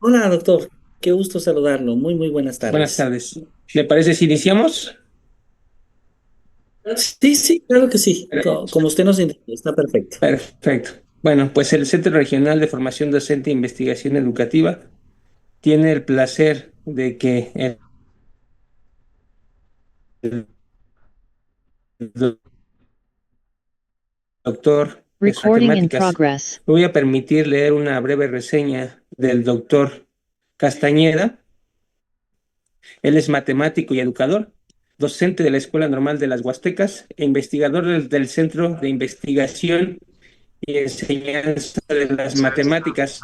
Hola, doctor. Qué gusto saludarlo. Muy, muy buenas Buenas tardes. tardes. ¿Le parece si iniciamos? Sí, sí, claro que sí. Per- Como usted nos indica, está perfecto. Perfecto. Bueno, pues el Centro Regional de Formación Docente e Investigación Educativa tiene el placer de que el doctor de sus Recording in matemáticas, progress. me voy a permitir leer una breve reseña del doctor Castañeda. Él es matemático y educador, docente de la Escuela Normal de las Huastecas e investigador del Centro de Investigación y Enseñanza de las Matemáticas,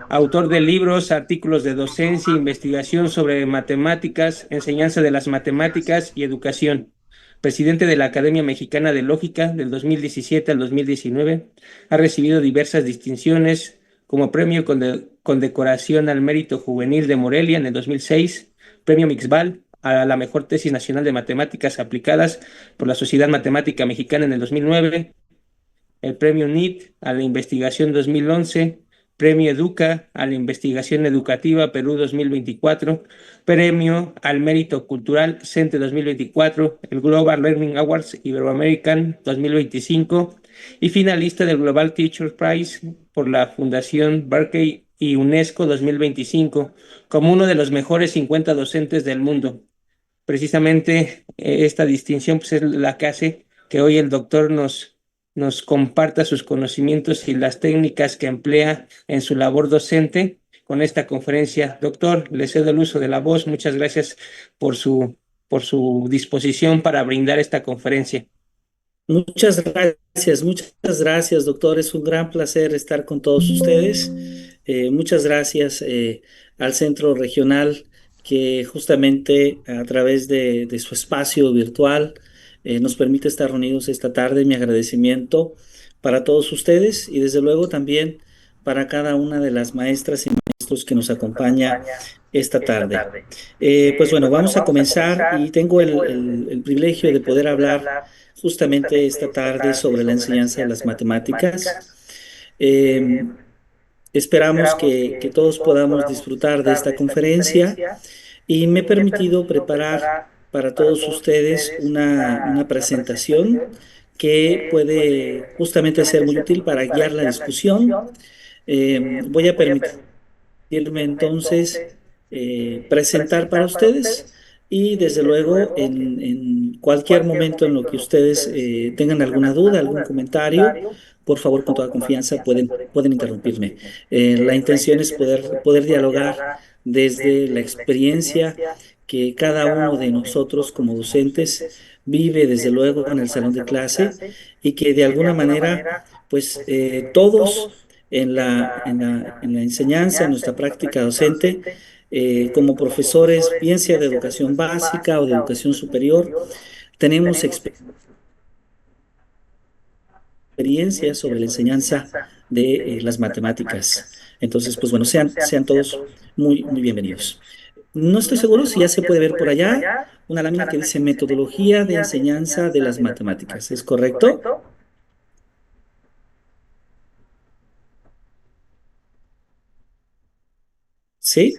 autor de libros, artículos de docencia, investigación sobre matemáticas, enseñanza de las matemáticas y educación. Presidente de la Academia Mexicana de Lógica del 2017 al 2019, ha recibido diversas distinciones como Premio Condecoración al Mérito Juvenil de Morelia en el 2006, Premio Mixval a la mejor tesis nacional de matemáticas aplicadas por la Sociedad Matemática Mexicana en el 2009, el Premio NIT a la Investigación 2011, Premio Educa a la Investigación Educativa Perú 2024, Premio al Mérito Cultural CENTE 2024, el Global Learning Awards Iberoamerican 2025 y finalista del Global Teacher Prize por la Fundación Berkeley y UNESCO 2025 como uno de los mejores 50 docentes del mundo. Precisamente esta distinción pues, es la que hace que hoy el doctor nos comparta sus conocimientos y las técnicas que emplea en su labor docente con esta conferencia. Doctor, le cedo el uso de la voz. Muchas gracias por por su disposición para brindar esta conferencia. Muchas gracias, doctor. Es un gran placer estar con todos ustedes. Muchas gracias al Centro Regional que justamente a través de su espacio virtual nos permite estar reunidos esta tarde. Mi agradecimiento para todos ustedes y desde luego también para cada una de las maestras y maestros que nos acompaña esta tarde. Pues bueno, vamos a comenzar y tengo el privilegio de poder hablar justamente esta tarde sobre la enseñanza de las matemáticas. Eh, Esperamos que todos podamos disfrutar de esta conferencia y me he permitido preparar para todos ustedes una presentación que puede justamente ser muy útil para guiar la discusión. Voy a permitirme entonces presentar para ustedes y desde luego en cualquier momento en lo que ustedes tengan alguna duda, algún comentario, por favor con toda confianza pueden interrumpirme. La intención es poder dialogar desde la experiencia que cada uno de nosotros como docentes vive desde luego en el salón de clase y que de alguna manera pues todos en la enseñanza, en nuestra práctica docente, como profesores, bien sea de educación básica o de educación superior, tenemos experiencias sobre la enseñanza de las matemáticas. Entonces, pues bueno, sean todos muy, muy bienvenidos. No estoy seguro si ya se puede ver por allá una lámina que dice metodología de enseñanza de las matemáticas. ¿Es correcto? Sí.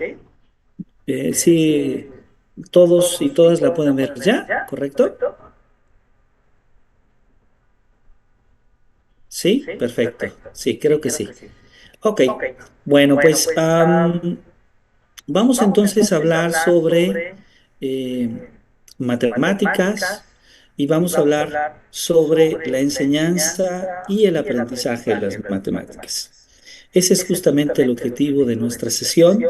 Sí, todos y todas la pueden ver ya, ¿correcto? Sí, perfecto. Sí, creo que sí. Ok, bueno, pues vamos entonces a hablar sobre eh, matemáticas y vamos a hablar sobre la enseñanza y el aprendizaje de las matemáticas. Ese es justamente el objetivo de nuestra sesión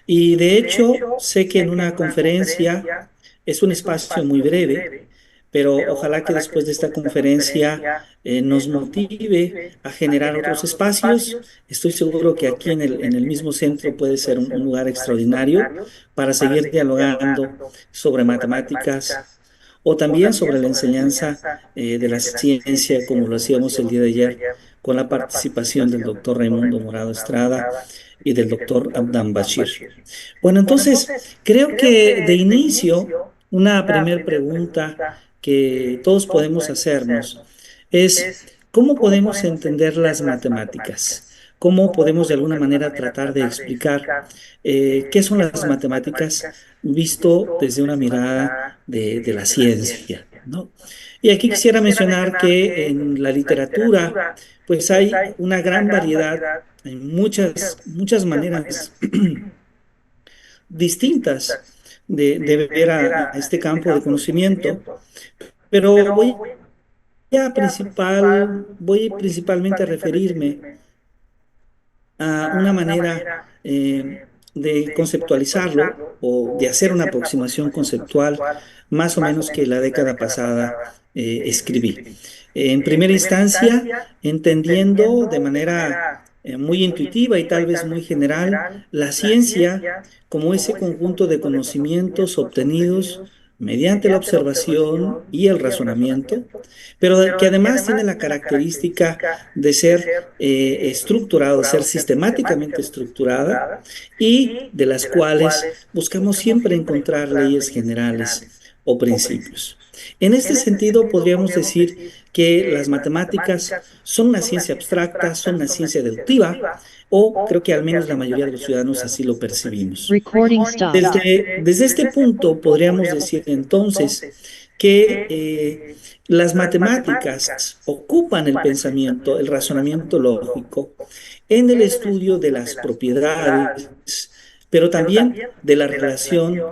y de hecho sé que en una conferencia es un espacio muy breve, pero ojalá que después de esta conferencia nos motive a generar otros espacios. Estoy seguro que aquí en el mismo centro puede ser un lugar extraordinario para seguir dialogando sobre matemáticas o también sobre la enseñanza de la ciencia, como lo hacíamos el día de ayer con la participación del doctor Raimundo Morado Estrada y del doctor Abdam Bashir. Bueno, entonces, creo que de inicio, una primera pregunta que todos podemos hacernos es, ¿cómo podemos entender las matemáticas? cómo podemos de alguna manera tratar de explicar qué son las matemáticas visto desde una mirada de la ciencia, ¿no? Y aquí quisiera mencionar que en la literatura, pues hay una gran variedad, hay muchas maneras distintas de ver a este campo de conocimiento, pero voy principalmente a referirme a una manera de conceptualizarlo o de hacer una aproximación conceptual más o menos que la década pasada escribí. En primera instancia, entendiendo de manera muy intuitiva y tal vez muy general la ciencia como ese conjunto de conocimientos obtenidos mediante la observación y el razonamiento, pero que además tiene la característica de ser estructurado, ser sistemáticamente estructurada y de las cuales buscamos siempre encontrar leyes generales o principios. En este sentido, podríamos decir que las matemáticas son una ciencia abstracta, son una ciencia deductiva, o creo que al menos la mayoría de los ciudadanos así lo percibimos. Recording stopped. Desde este punto, podríamos decir entonces que las matemáticas ocupan el pensamiento, el razonamiento lógico en el estudio de las propiedades, pero también de la relación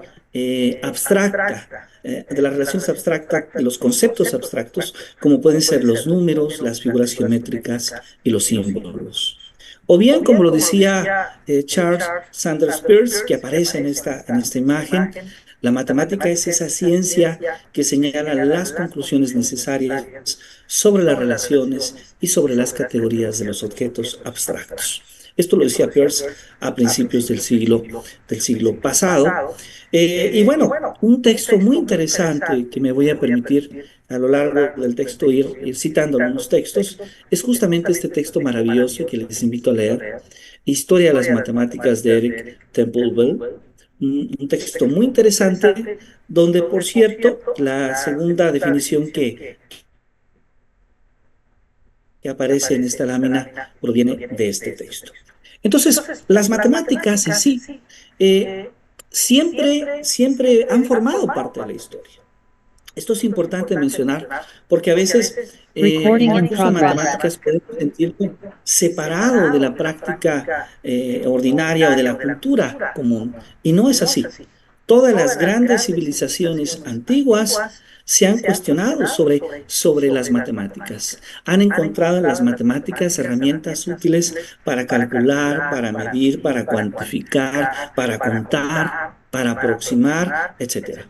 abstracta, de las relaciones abstractas, de los conceptos abstractos, como pueden ser los números, las figuras geométricas y los símbolos. O bien, como lo decía Charles Sanders Peirce, que aparece en esta imagen, la matemática es esa ciencia que señala las conclusiones necesarias sobre las relaciones y sobre las categorías de los objetos abstractos. Esto lo decía Peirce a principios del siglo pasado. Y bueno, un texto muy interesante que me voy a permitir a lo largo del texto ir citando algunos textos, es justamente este texto maravilloso que les invito a leer, Historia de las Matemáticas de Eric Temple Bell, un texto muy interesante donde, por cierto, la segunda definición que aparece en esta lámina proviene de este texto. Entonces, las matemáticas en sí siempre han formado parte de la historia. Esto es importante mencionar porque a veces Recording en el in curso de progress. matemáticas podemos sentirlo separado de la práctica ordinaria o de la cultura común. Y no es así. Todas las grandes civilizaciones antiguas se han cuestionado sobre las matemáticas. Han encontrado en las matemáticas herramientas útiles para calcular, para medir, para cuantificar, para contar, para aproximar, etcétera.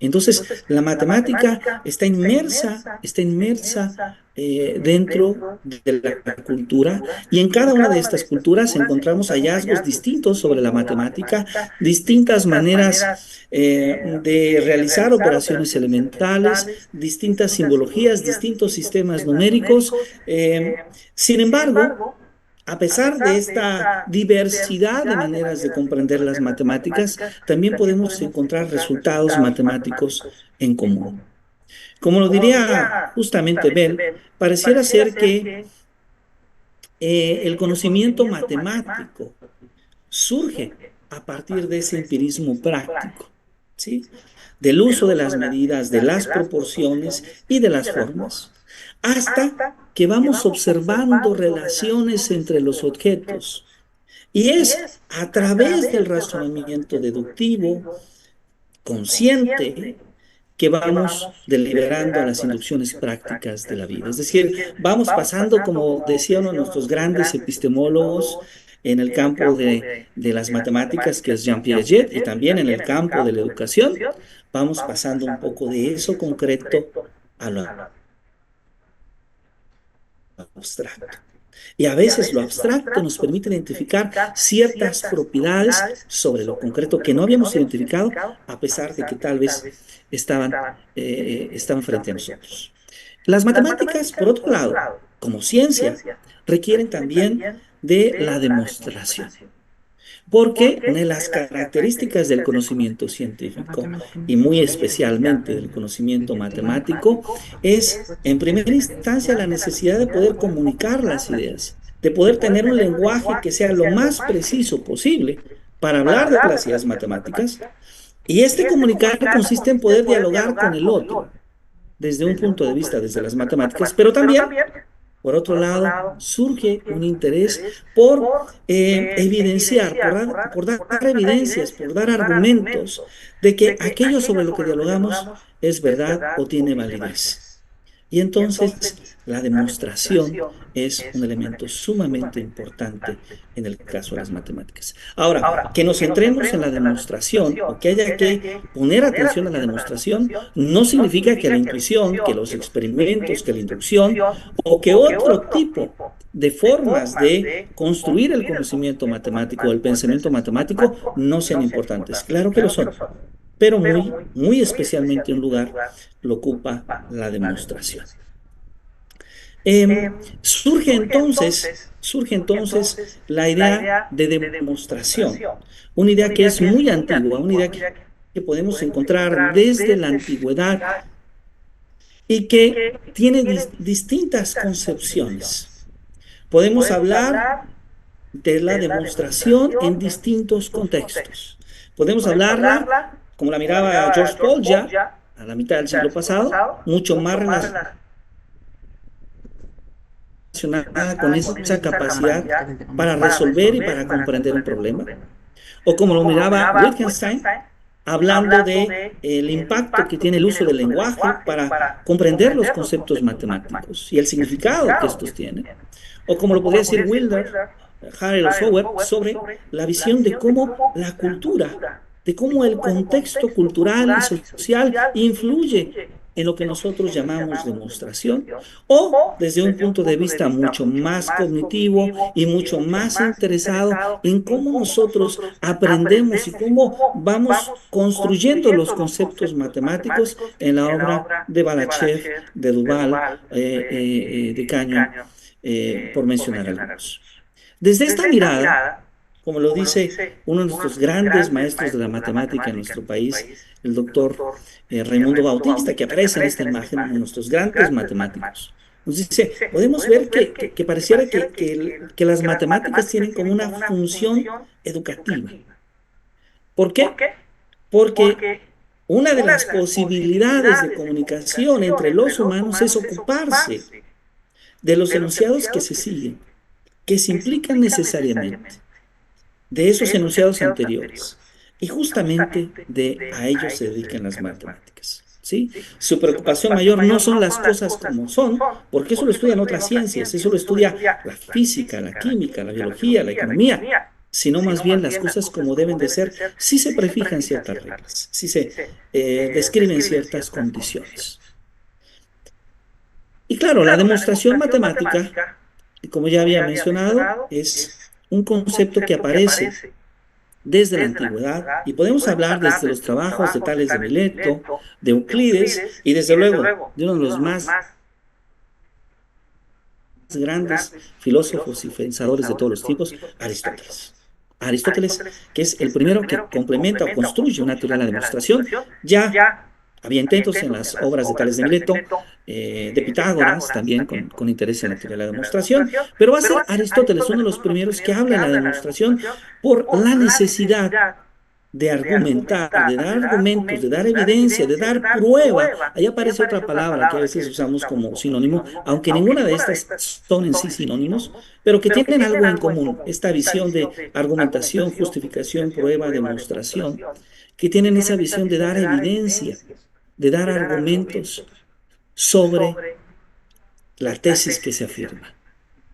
Entonces, la matemática está inmersa dentro de la cultura y en cada una de estas culturas encontramos hallazgos distintos sobre la matemática, distintas maneras de realizar operaciones elementales, distintas simbologías, distintos sistemas numéricos. Sin embargo, a pesar de esta diversidad de maneras de comprender las matemáticas, también podemos encontrar resultados matemáticos en común. Como lo diría justamente Bell, pareciera ser que el conocimiento matemático surge a partir de ese empirismo práctico, ¿sí? Del uso de las medidas, de las proporciones y de las formas, hasta que vamos observando relaciones entre los objetos. Y es a través del razonamiento deductivo, consciente, que vamos deliberando a las inducciones prácticas de la vida. Es decir, vamos pasando, como decía uno de nuestros grandes epistemólogos en el campo de las matemáticas, que es Jean Piaget, y también en el campo de la educación, vamos pasando un poco de eso concreto a lo abstracto. Y a veces lo abstracto nos permite identificar ciertas propiedades sobre lo concreto que no habíamos identificado, a pesar de que tal vez estaban frente a nosotros. Las matemáticas, por otro lado, como ciencia, requieren también de la demostración. Porque una de las características del conocimiento científico, y muy especialmente del conocimiento matemático, es, en primera instancia, la necesidad de poder comunicar las ideas. de poder tener un lenguaje que sea lo más preciso posible para hablar de las ideas matemáticas. Y este comunicar consiste en poder dialogar con el otro desde un punto de vista, desde las matemáticas, pero también, por otro lado, surge un interés por evidenciar, por dar evidencias, por dar argumentos de que aquello sobre lo que dialogamos es verdad o tiene validez. Y entonces la demostración es un elemento sumamente importante en el caso de las matemáticas. Ahora, que nos centremos en la demostración o que haya que poner atención a la demostración no significa que la intuición, que los experimentos, que la inducción o que otro tipo de formas de construir el conocimiento matemático o el pensamiento matemático no sean importantes. Claro que lo son, pero muy especialmente un lugar lo ocupa la demostración. Surge entonces la idea de demostración, una idea que es muy antigua, una idea que podemos encontrar desde la antigüedad y que tiene distintas concepciones. Podemos hablar de la demostración en distintos contextos. Podemos hablarla, como la miraba George Paul ya a la mitad del siglo pasado, mucho más relacionada con esa capacidad para resolver y para comprender un problema. O como lo miraba Wittgenstein, hablando de el impacto que tiene el uso del lenguaje para comprender los conceptos matemáticos y el significado que estos tienen. O como lo podría decir Wilder, Harel o Sauer, sobre la visión de cómo la cultura, de cómo el contexto cultural y social influye en lo que nosotros llamamos demostración, o desde un punto de vista mucho más cognitivo y mucho más interesado en cómo nosotros aprendemos y cómo vamos construyendo los conceptos matemáticos en la obra de Balachev, de Duval, de Canyon, por mencionar algunos. Desde esta mirada, como lo dice uno de nuestros grandes maestros de la matemática en nuestro país, el doctor Raimundo Bautista, que aparece en esta imagen, uno de nuestros grandes matemáticos, nos dice, podemos ver que pareciera que las matemáticas tienen como una función educativa. ¿Por qué? Porque una de las posibilidades de comunicación entre los humanos es ocuparse de los enunciados que se siguen, que se implican necesariamente de esos enunciados anteriores. Y justamente a ellos se dedican las matemáticas. ¿Sí? Su preocupación mayor no son las cosas como son, porque eso lo estudian otras ciencias, eso lo estudia la física, la química, la biología, la economía, sino más bien las cosas como deben de ser si se prefijan ciertas reglas, si se describen ciertas condiciones. Y claro, la demostración matemática, como ya había mencionado, es un concepto que aparece desde la antigüedad y podemos hablar desde los trabajos de Tales de Mileto, de Euclides y desde luego de uno de los más grandes filósofos y pensadores de todos los tiempos, Aristóteles. Aristóteles, que es el primero que complementa o construye una teoría de la demostración. Ya había intentos en las obras de Tales de Mileto, de Pitágoras, también con interés en la teoría de la demostración, pero va a ser Aristóteles uno de los primeros que habla de la demostración por la necesidad de argumentar, de dar argumentos, de dar evidencia, de dar prueba. Ahí aparece otra palabra que a veces usamos como sinónimo, aunque ninguna de estas son en sí sinónimos, pero que tienen algo en común, esta visión de argumentación, justificación, prueba, demostración, que tienen esa visión de dar evidencia, de dar argumentos sobre la tesis que se afirma,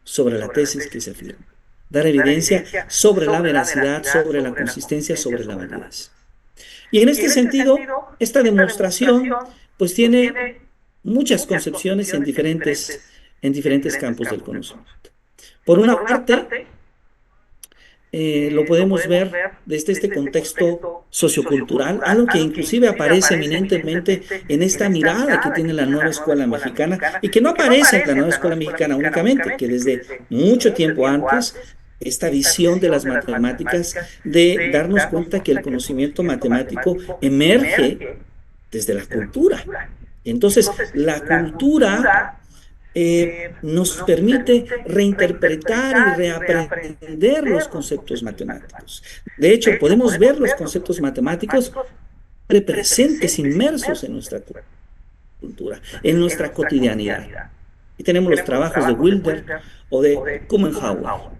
sobre la tesis que se afirma. Dar evidencia sobre la veracidad, sobre la consistencia, sobre la validez. Y en este sentido, esta demostración pues tiene muchas concepciones en diferentes campos del conocimiento. Por una parte, lo podemos ver desde este contexto sociocultural, algo que inclusive aparece eminentemente en esta mirada que tiene la nueva escuela mexicana y que no aparece en la nueva escuela mexicana únicamente, que desde mucho tiempo antes, esta visión de las matemáticas de darnos cuenta que el conocimiento matemático emerge desde la cultura. Entonces, la cultura nos permite reinterpretar y reaprender los conceptos matemáticos. De hecho, podemos ver los conceptos matemáticos presentes, inmersos en nuestra cultura, en nuestra cotidianidad. Y tenemos los trabajos de Wilder o de Kumenhauer.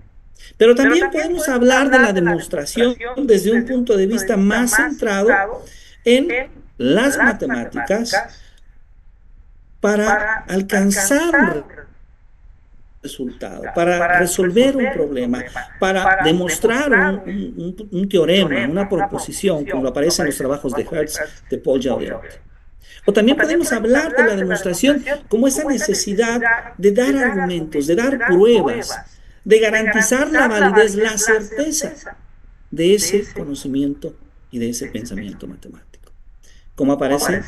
Pero también podemos hablar de la demostración desde un punto de vista más centrado en las matemáticas para alcanzar un resultado, para resolver un problema, para demostrar un teorema, una proposición, como aparece en los trabajos de Hertz, de Paul Jauregui. O también podemos hablar de la demostración como esa necesidad de dar argumentos, de dar pruebas, de garantizar la validez, la certeza de ese conocimiento y de ese pensamiento matemático. Como aparece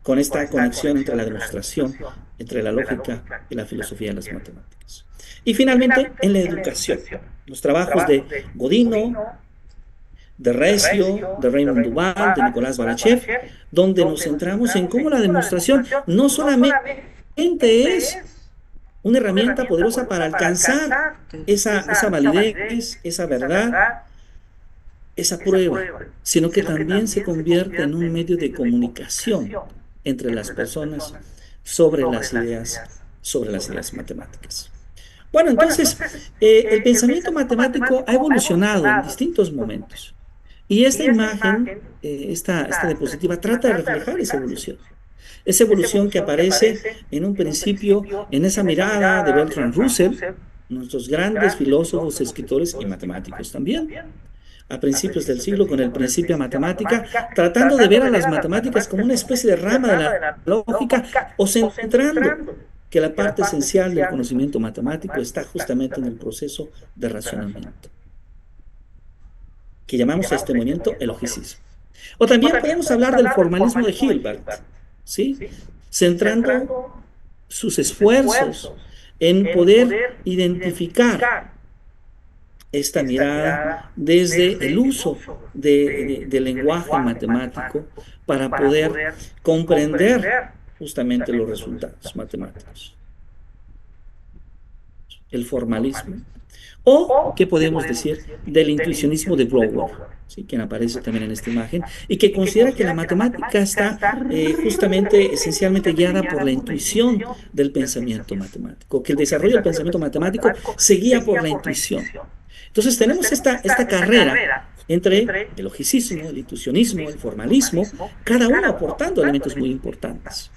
con esta conexión entre la demostración, entre la lógica y la filosofía de las matemáticas. Y finalmente, en la educación, los trabajos de Godino, de Recio, de Raymond Duval, de Nicolás Balachev, donde nos centramos en cómo la demostración no solamente es una herramienta poderosa para alcanzar esa validez, esa verdad, esa prueba, sino que también se convierte en un medio de comunicación entre las personas sobre las ideas matemáticas. Bueno, entonces, el pensamiento matemático ha evolucionado en distintos momentos. Y esta imagen, esta diapositiva, trata de reflejar esa evolución. Esa evolución que aparece en un principio en esa mirada de Bertrand Russell, nuestros grandes filósofos, escritores y matemáticos también, a principios del siglo con el Principia Matemática, tratando de ver a las matemáticas como una especie de rama de la lógica o centrando que la parte esencial del conocimiento matemático está justamente en el proceso de razonamiento, que llamamos a este movimiento el logicismo. O también podemos hablar del formalismo de Hilbert, ¿sí? Centrando sus esfuerzos en poder identificar esta mirada desde el uso del lenguaje matemático para poder comprender justamente los resultados matemáticos. El formalismo. O, ¿qué podemos decir? Del intuicionismo de Brouwer, ¿sí? Quien aparece también en esta imagen, y que considera que la matemática está justamente, esencialmente guiada por la intuición del pensamiento matemático, que el desarrollo del pensamiento matemático se guía por la intuición. Entonces tenemos esta carrera entre el logicismo, el intuicionismo, el formalismo, cada uno aportando elementos muy importantes.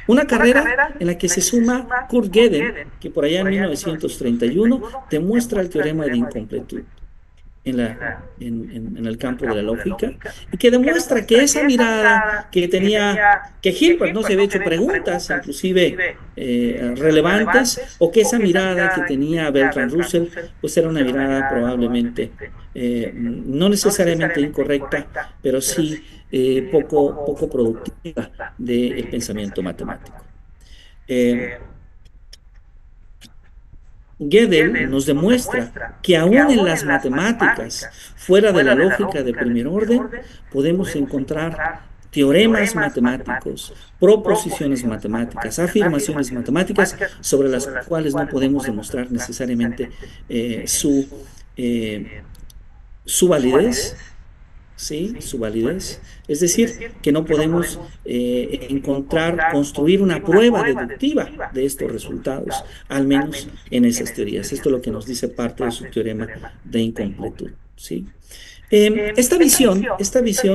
Una carrera en la que se suma Kurt Gödel, que por allá en 1931 demuestra el teorema de incompletud en el campo de la lógica, y que demuestra que esa mirada que Hilbert no se había hecho preguntas, inclusive relevantes, o que esa mirada que tenía Bertrand Russell, pues era una mirada probablemente no necesariamente incorrecta, pero sí poco productiva del pensamiento matemático. Gödel nos demuestra que aún en las matemáticas, fuera de la lógica de primer orden, podemos encontrar teoremas matemáticos, proposiciones matemáticas, afirmaciones matemáticas sobre las cuales no podemos demostrar necesariamente su validez, ¿sí? Su validez. Es decir, que no podemos construir una prueba deductiva de estos resultados, al menos en esas teorías. Esto es lo que nos dice parte de su teorema de incompletud, ¿sí? Esta visión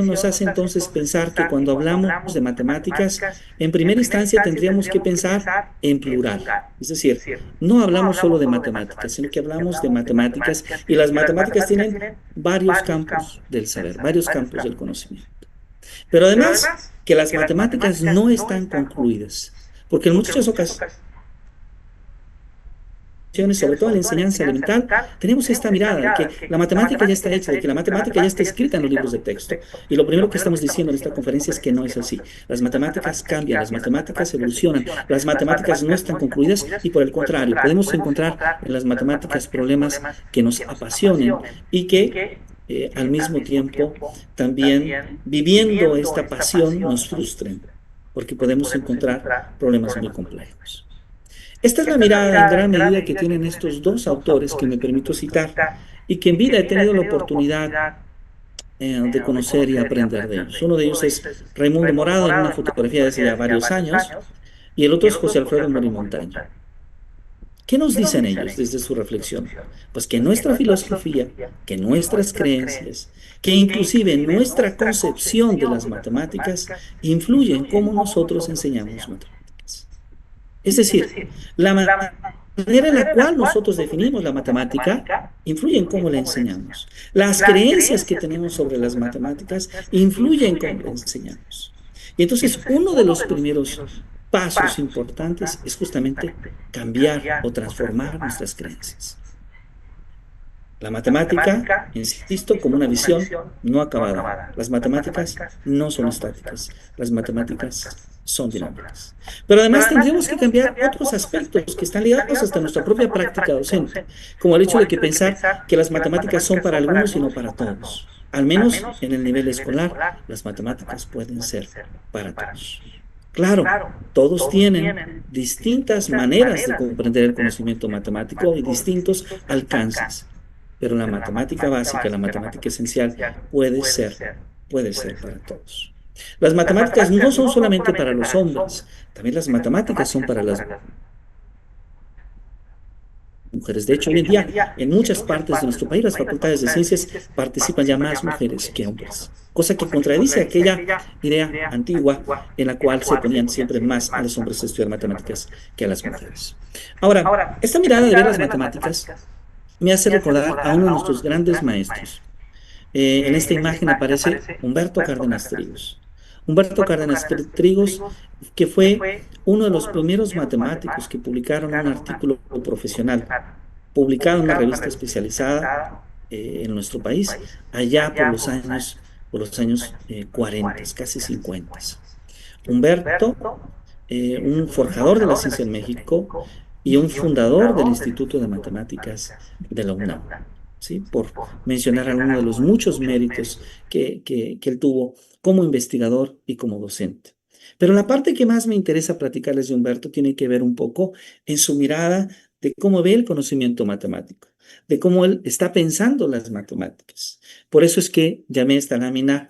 nos hace entonces pensar que cuando hablamos de matemáticas, en primera instancia tendríamos que pensar en plural. Es decir, no hablamos solo de matemáticas, sino que hablamos de matemáticas, y las matemáticas tienen varios campos del saber, varios campos del conocimiento. Pero además, que las matemáticas no están concluidas, porque en muchas ocasiones, sobre todo en la enseñanza elemental, tenemos esta mirada de que la matemática ya está hecha, de que la matemática ya está escrita en los libros de texto. Y lo primero que estamos diciendo en esta conferencia es que no es así. Las matemáticas cambian, las matemáticas evolucionan, las matemáticas no están concluidas, y por el contrario, podemos encontrar en las matemáticas problemas que nos apasionen y que al mismo tiempo también, viviendo esta pasión, nos frustren, porque podemos encontrar problemas muy complejos. Esta es la mirada en gran medida que tienen estos dos autores que me permito citar y que en vida he tenido la oportunidad de conocer y aprender de ellos. Uno de ellos es Raimundo Morado en una fotografía de hace ya varios años y el otro es José Alfredo Mori Montaño. ¿Qué nos dicen ellos desde su reflexión? Pues que nuestra filosofía, que nuestras creencias, que inclusive nuestra concepción de las matemáticas influye en cómo nosotros enseñamos matemáticas. Es decir, la manera en la cual nosotros definimos la matemática influye en cómo la enseñamos. Las creencias que tenemos sobre las matemáticas influyen en cómo la enseñamos. Y entonces uno de los primeros pasos importantes es justamente cambiar o transformar nuestras creencias. La matemática, insisto, como una visión no acabada. Las matemáticas no son estáticas, las matemáticas son dinámicas. Pero además tendríamos que cambiar otros aspectos que están ligados hasta nuestra propia práctica docente, como el hecho de que pensar que las matemáticas son para algunos y no para todos. Al menos en el nivel escolar, las matemáticas pueden ser para todos. Claro, todos tienen distintas maneras de comprender el conocimiento matemático y distintos alcances, pero la matemática básica, la matemática esencial, puede ser para todos. Las matemáticas no son solamente para los hombres, también las matemáticas son para las mujeres. De hecho, hoy en día, en muchas partes de nuestro país, las facultades de ciencias participan ya más mujeres que hombres, cosa que contradice aquella idea antigua en la cual se ponían siempre más a los hombres a estudiar matemáticas que a las mujeres. Ahora, esta mirada de ver las matemáticas me hace recordar a uno de nuestros grandes maestros. En esta imagen aparece Humberto Cárdenas Trigos. Humberto Cárdenas Trigos, que fue uno de los primeros matemáticos que publicaron un artículo profesional, publicado en una revista especializada en nuestro país, allá por los años 40, casi 50. Humberto, un forjador de la ciencia en México y un fundador del Instituto de Matemáticas de la UNAM, ¿sí? Por mencionar algunos de los muchos méritos que él tuvo como investigador y como docente. Pero la parte que más me interesa platicarles de Humberto tiene que ver un poco en su mirada de cómo ve el conocimiento matemático, de cómo él está pensando las matemáticas. Por eso es que llamé esta lámina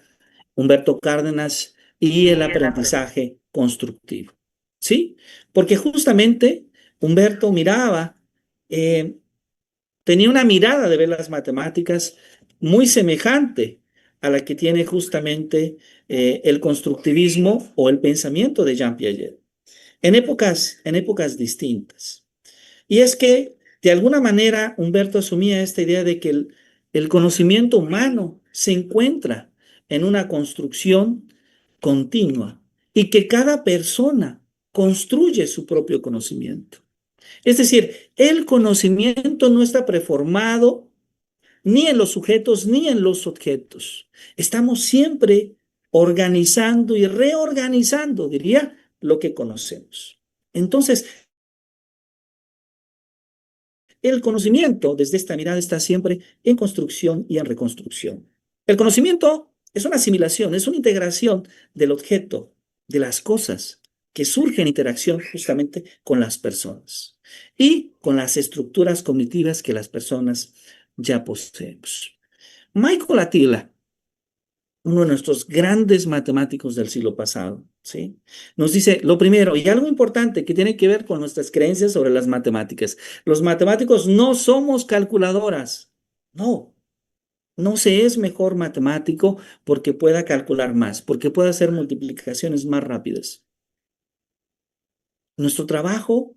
Humberto Cárdenas y el aprendizaje constructivo. ¿Sí? Porque justamente Humberto miraba, eh, tenía una mirada de ver las matemáticas muy semejante a la que tiene justamente el constructivismo o el pensamiento de Jean Piaget, en épocas distintas. Y es que, de alguna manera, Humberto asumía esta idea de que el conocimiento humano se encuentra en una construcción continua y que cada persona construye su propio conocimiento. Es decir, el conocimiento no está preformado ni en los sujetos ni en los objetos. Estamos siempre organizando y reorganizando, diría, lo que conocemos. Entonces, el conocimiento desde esta mirada está siempre en construcción y en reconstrucción. El conocimiento es una asimilación, es una integración del objeto, de las cosas que surgen en interacción justamente con las personas y con las estructuras cognitivas que las personas ya poseemos. Michael Attila, uno de nuestros grandes matemáticos del siglo pasado, ¿sí? Nos dice lo primero, y algo importante que tiene que ver con nuestras creencias sobre las matemáticas. Los matemáticos no somos calculadoras. No, no se es mejor matemático porque pueda calcular más, porque pueda hacer multiplicaciones más rápidas. Nuestro trabajo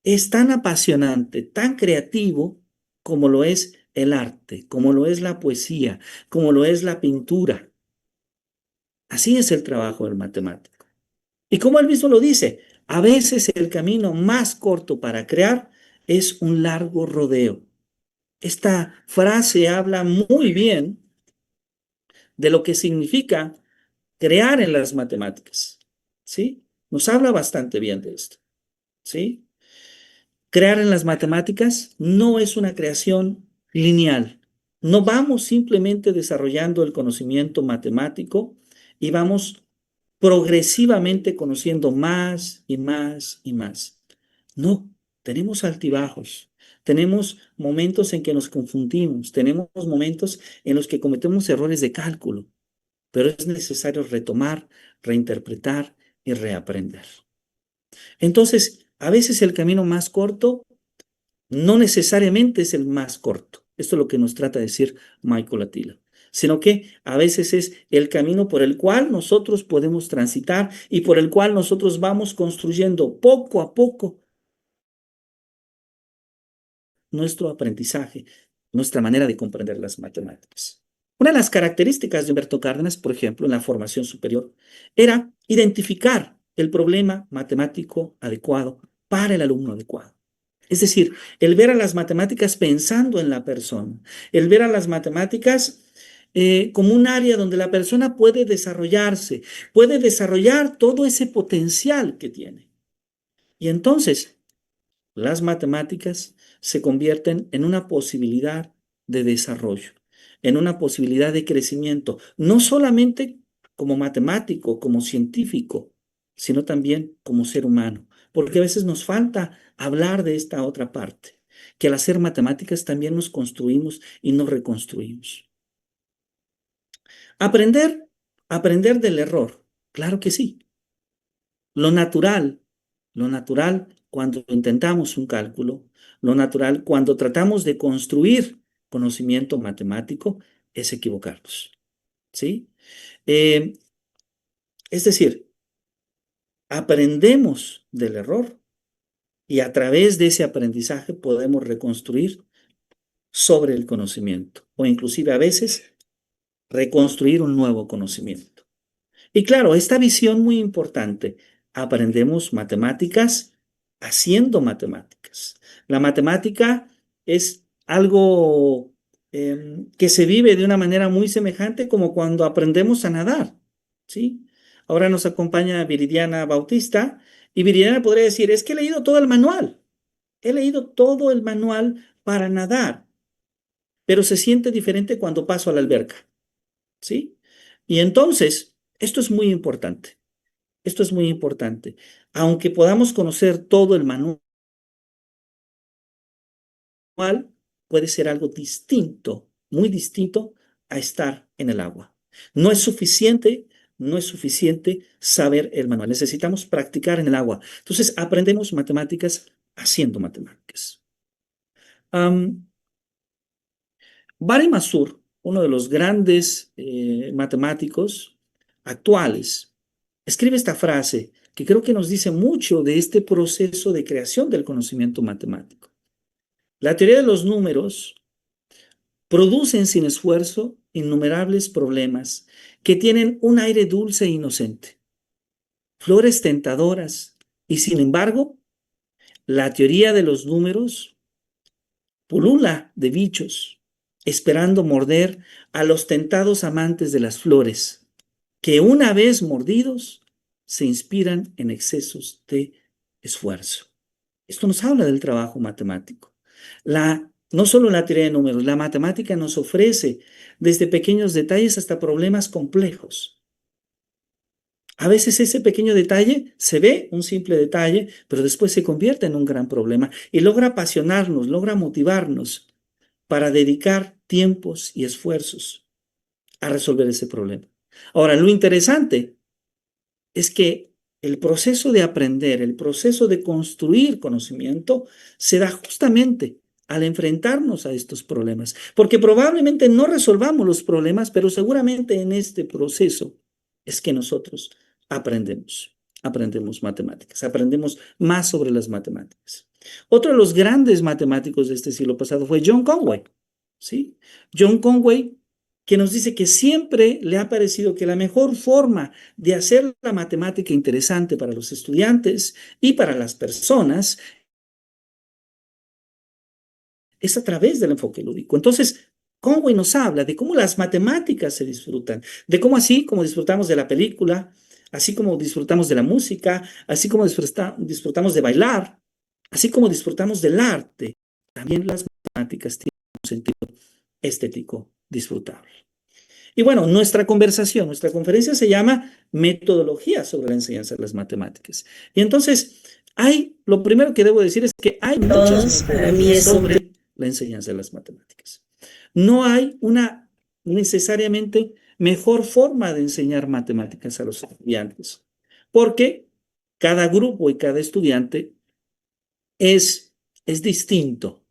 es tan apasionante, tan creativo como lo es el arte, como lo es la poesía, como lo es la pintura. Así es el trabajo del matemático. Y como él mismo lo dice, a veces el camino más corto para crear es un largo rodeo. Esta frase habla muy bien de lo que significa crear en las matemáticas, ¿sí? Nos habla bastante bien de esto, ¿sí? Crear en las matemáticas no es una creación lineal. No vamos simplemente desarrollando el conocimiento matemático y vamos progresivamente conociendo más y más y más. No, tenemos altibajos, tenemos momentos en que nos confundimos, tenemos momentos en los que cometemos errores de cálculo, pero es necesario retomar, reinterpretar y reaprender. Entonces, a veces el camino más corto no necesariamente es el más corto. Esto es lo que nos trata de decir Michael Attila, sino que a veces es el camino por el cual nosotros podemos transitar y por el cual nosotros vamos construyendo poco a poco nuestro aprendizaje, nuestra manera de comprender las matemáticas. Una de las características de Humberto Cárdenas, por ejemplo, en la formación superior, era identificar el problema matemático adecuado para el alumno adecuado. Es decir, el ver a las matemáticas pensando en la persona, el ver a las matemáticas como un área donde la persona puede desarrollarse, puede desarrollar todo ese potencial que tiene. Y entonces, las matemáticas se convierten en una posibilidad de desarrollo, en una posibilidad de crecimiento, no solamente como matemático, como científico, sino también como ser humano, porque a veces nos falta hablar de esta otra parte, que al hacer matemáticas también nos construimos y nos reconstruimos. Aprender, aprender del error, claro que sí. Lo natural, lo natural cuando intentamos un cálculo, lo natural cuando tratamos de construir conocimiento matemático es equivocarnos, ¿sí? Eh, es decir, aprendemos del error y a través de ese aprendizaje podemos reconstruir sobre el conocimiento o inclusive a veces reconstruir un nuevo conocimiento. Y claro, esta visión muy importante, aprendemos matemáticas haciendo matemáticas. La matemática es algo que se vive de una manera muy semejante como cuando aprendemos a nadar, ¿sí? Ahora nos acompaña Viridiana Bautista y Viridiana podría decir, es que he leído todo el manual, he leído todo el manual para nadar, pero se siente diferente cuando paso a la alberca, ¿sí? Y entonces, esto es muy importante. Esto es muy importante. Aunque podamos conocer todo el manual, puede ser algo distinto, muy distinto a estar en el agua. No es suficiente, no es suficiente saber el manual. Necesitamos practicar en el agua. Entonces, aprendemos matemáticas haciendo matemáticas. Barry Mazur, uno de los grandes matemáticos actuales, escribe esta frase que creo que nos dice mucho de este proceso de creación del conocimiento matemático. La teoría de los números producen sin esfuerzo innumerables problemas que tienen un aire dulce e inocente, flores tentadoras, y sin embargo, la teoría de los números pulula de bichos, esperando morder a los tentados amantes de las flores, que una vez mordidos se inspiran en excesos de esfuerzo. Esto nos habla del trabajo matemático. No solo la teoría de números, la matemática nos ofrece desde pequeños detalles hasta problemas complejos. A veces ese pequeño detalle se ve un simple detalle, pero después se convierte en un gran problema y logra apasionarnos, logra motivarnos para dedicar tiempos y esfuerzos a resolver ese problema. Ahora, lo interesante es que el proceso de aprender, el proceso de construir conocimiento, se da justamente al enfrentarnos a estos problemas, porque probablemente no resolvamos los problemas, pero seguramente en este proceso es que nosotros aprendemos matemáticas, aprendemos más sobre las matemáticas. Otro de los grandes matemáticos de este siglo pasado fue John Conway, ¿sí? John Conway, que nos dice que siempre le ha parecido que la mejor forma de hacer la matemática interesante para los estudiantes y para las personas es a través del enfoque lúdico. Entonces, Conway nos habla de cómo las matemáticas se disfrutan, de cómo así como disfrutamos de la película, así como disfrutamos de la música, así como disfrutamos de bailar, así como disfrutamos del arte, también las matemáticas tienen un sentido estético disfrutable. Y bueno, nuestra conferencia se llama Metodología sobre la enseñanza de las matemáticas. Y entonces, Lo primero que debo decir es que hay muchas Para mí metodologías es un sobre la enseñanza de las matemáticas. No hay una necesariamente mejor forma de enseñar matemáticas a los estudiantes, porque cada grupo y cada estudiante es distinto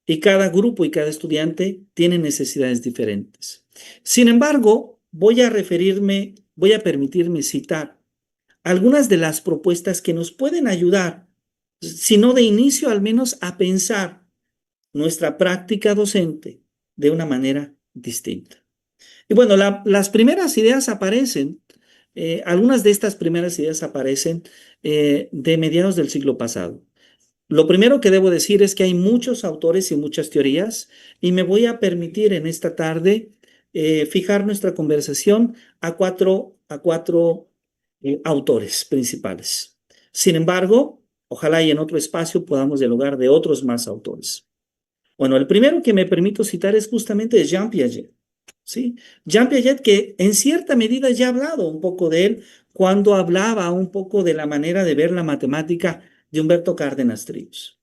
y cada grupo y cada estudiante tiene necesidades diferentes. Sin embargo, voy a permitirme citar algunas de las propuestas que nos pueden ayudar, si no de inicio, al menos a pensar nuestra práctica docente de una manera distinta. Y bueno, las primeras ideas aparecen, algunas de estas primeras ideas aparecen de mediados del siglo pasado. Lo primero que debo decir es que hay muchos autores y muchas teorías y me voy a permitir en esta tarde fijar nuestra conversación a cuatro autores principales. Sin embargo, ojalá y en otro espacio podamos dialogar de otros más autores. Bueno, el primero que me permito citar es justamente Jean Piaget. ¿Sí? Jean Piaget, que en cierta medida ya he hablado un poco de él cuando hablaba un poco de la manera de ver la matemática de Humberto Cárdenas Ríos.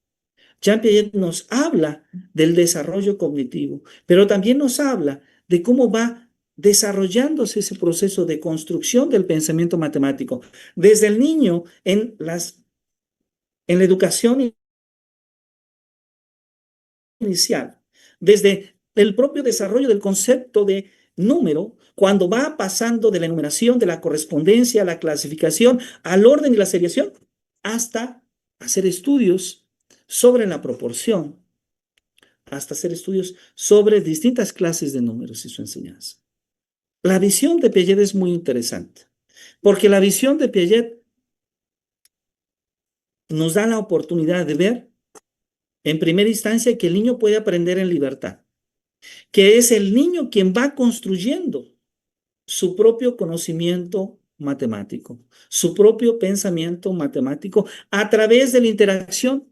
Jean Piaget nos habla del desarrollo cognitivo, pero también nos habla de cómo va desarrollándose ese proceso de construcción del pensamiento matemático desde el niño en la educación inicial, desde el propio desarrollo del concepto de número, cuando va pasando de la enumeración, de la correspondencia, a la clasificación, al orden y la seriación, hasta hacer estudios sobre la proporción, hasta hacer estudios sobre distintas clases de números y su enseñanza. La visión de Piaget es muy interesante, porque la visión de Piaget nos da la oportunidad de ver, en primera instancia, que el niño puede aprender en libertad, que es el niño quien va construyendo su propio conocimiento matemático, su propio pensamiento matemático a través de la interacción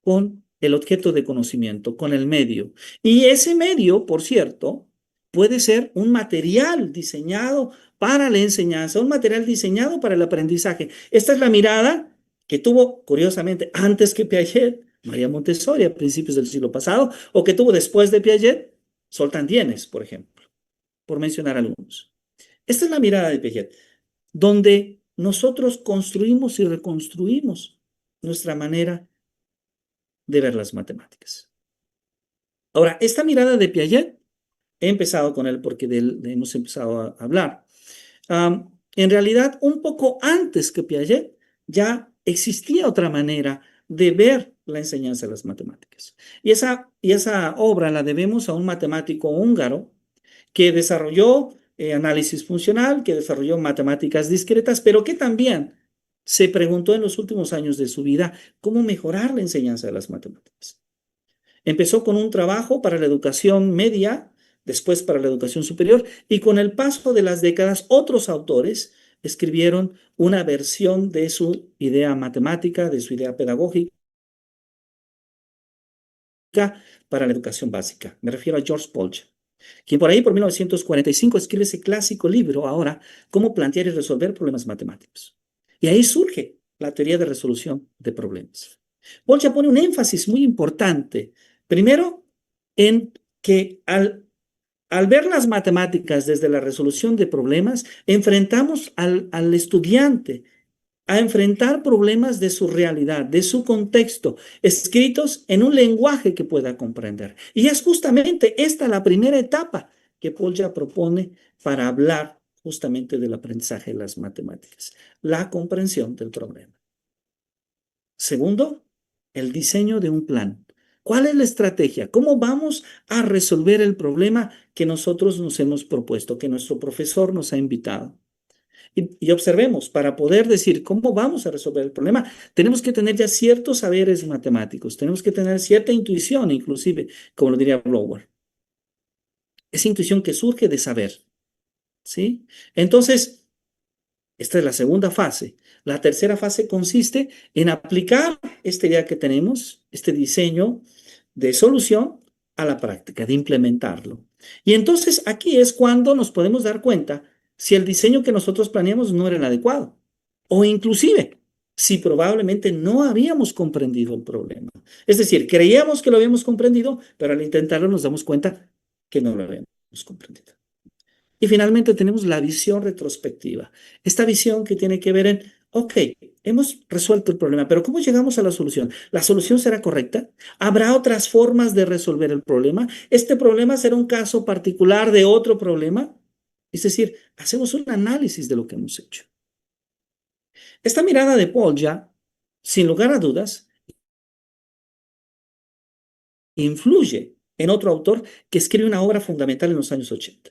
con el objeto de conocimiento, con el medio. Y ese medio, por cierto, puede ser un material diseñado para la enseñanza, un material diseñado para el aprendizaje. Esta es la mirada que tuvo, curiosamente, antes que Piaget, María Montessori a principios del siglo pasado, o que tuvo después de Piaget, Zoltán Dienes, por ejemplo, por mencionar algunos. Esta es la mirada de Piaget, donde nosotros construimos y reconstruimos nuestra manera de ver las matemáticas. Ahora, esta mirada de Piaget, he empezado con él porque de él hemos empezado a hablar. En realidad, un poco antes que Piaget, ya existía otra manera de ver la enseñanza de las matemáticas. Y esa obra la debemos a un matemático húngaro que desarrolló análisis funcional, que desarrolló matemáticas discretas, pero que también se preguntó en los últimos años de su vida cómo mejorar la enseñanza de las matemáticas. Empezó con un trabajo para la educación media, después para la educación superior, y con el paso de las décadas, otros autores escribieron una versión de su idea matemática, de su idea pedagógica para la educación básica. Me refiero a George Polya, quien por ahí, por 1945, escribe ese clásico libro ahora, Cómo plantear y resolver problemas matemáticos. Y ahí surge la teoría de resolución de problemas. Polya pone un énfasis muy importante, primero, en que al ver las matemáticas desde la resolución de problemas, enfrentamos al estudiante a enfrentar problemas de su realidad, de su contexto, escritos en un lenguaje que pueda comprender. Y es justamente esta la primera etapa que Polya propone para hablar justamente del aprendizaje de las matemáticas, la comprensión del problema. Segundo, el diseño de un plan. ¿Cuál es la estrategia? ¿Cómo vamos a resolver el problema que nosotros nos hemos propuesto, que nuestro profesor nos ha invitado? Y observemos, para poder decir cómo vamos a resolver el problema, tenemos que tener ya ciertos saberes matemáticos, tenemos que tener cierta intuición, inclusive, como lo diría Blower. Esa intuición que surge de saber, ¿sí? Entonces, esta es la segunda fase. La tercera fase consiste en aplicar esta idea que tenemos, este diseño de solución, a la práctica, de implementarlo. Y entonces aquí es cuando nos podemos dar cuenta si el diseño que nosotros planeamos no era el adecuado. O inclusive, si probablemente no habíamos comprendido el problema. Es decir, creíamos que lo habíamos comprendido, pero al intentarlo nos damos cuenta que no lo habíamos comprendido. Y finalmente tenemos la visión retrospectiva. Esta visión que tiene que ver en, ok, hemos resuelto el problema, pero ¿cómo llegamos a la solución? ¿La solución será correcta? ¿Habrá otras formas de resolver el problema? ¿Este problema será un caso particular de otro problema? Es decir, hacemos un análisis de lo que hemos hecho. Esta mirada de Paul ya, sin lugar a dudas, influye en otro autor que escribe una obra fundamental en los años 80,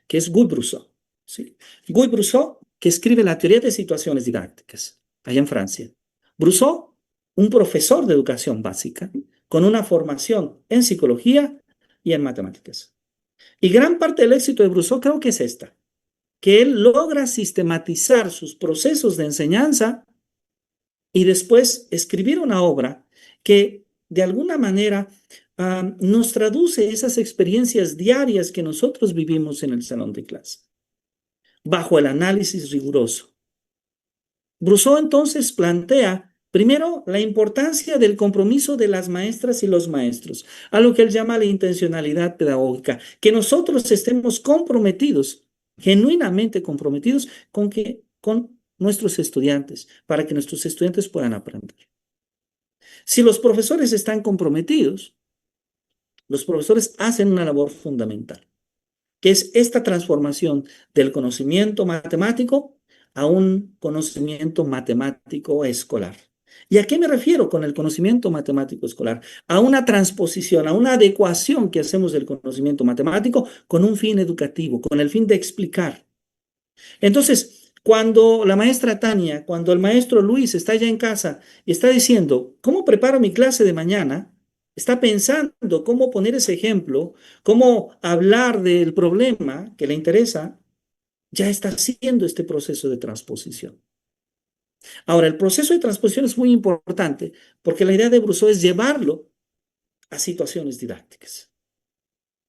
que es Guy Brousseau. ¿Sí? Guy Brousseau, que escribe la teoría de situaciones didácticas, allá en Francia. Brousseau, un profesor de educación básica, con una formación en psicología y en matemáticas. Y gran parte del éxito de Brousseau creo que es esta, que él logra sistematizar sus procesos de enseñanza y después escribir una obra que de alguna manera nos traduce esas experiencias diarias que nosotros vivimos en el salón de clase, bajo el análisis riguroso. Brousseau entonces plantea, primero, la importancia del compromiso de las maestras y los maestros, a lo que él llama la intencionalidad pedagógica, que nosotros estemos comprometidos, genuinamente comprometidos con nuestros estudiantes, para que nuestros estudiantes puedan aprender. Si los profesores están comprometidos, los profesores hacen una labor fundamental, que es esta transformación del conocimiento matemático a un conocimiento matemático escolar. ¿Y a qué me refiero con el conocimiento matemático escolar? A una transposición, a una adecuación que hacemos del conocimiento matemático con un fin educativo, con el fin de explicar. Entonces, cuando la maestra Tania, cuando el maestro Luis está ya en casa y está diciendo, ¿cómo preparo mi clase de mañana? Está pensando cómo poner ese ejemplo, cómo hablar del problema que le interesa, ya está haciendo este proceso de transposición. Ahora, el proceso de transposición es muy importante porque la idea de Brousseau es llevarlo a situaciones didácticas.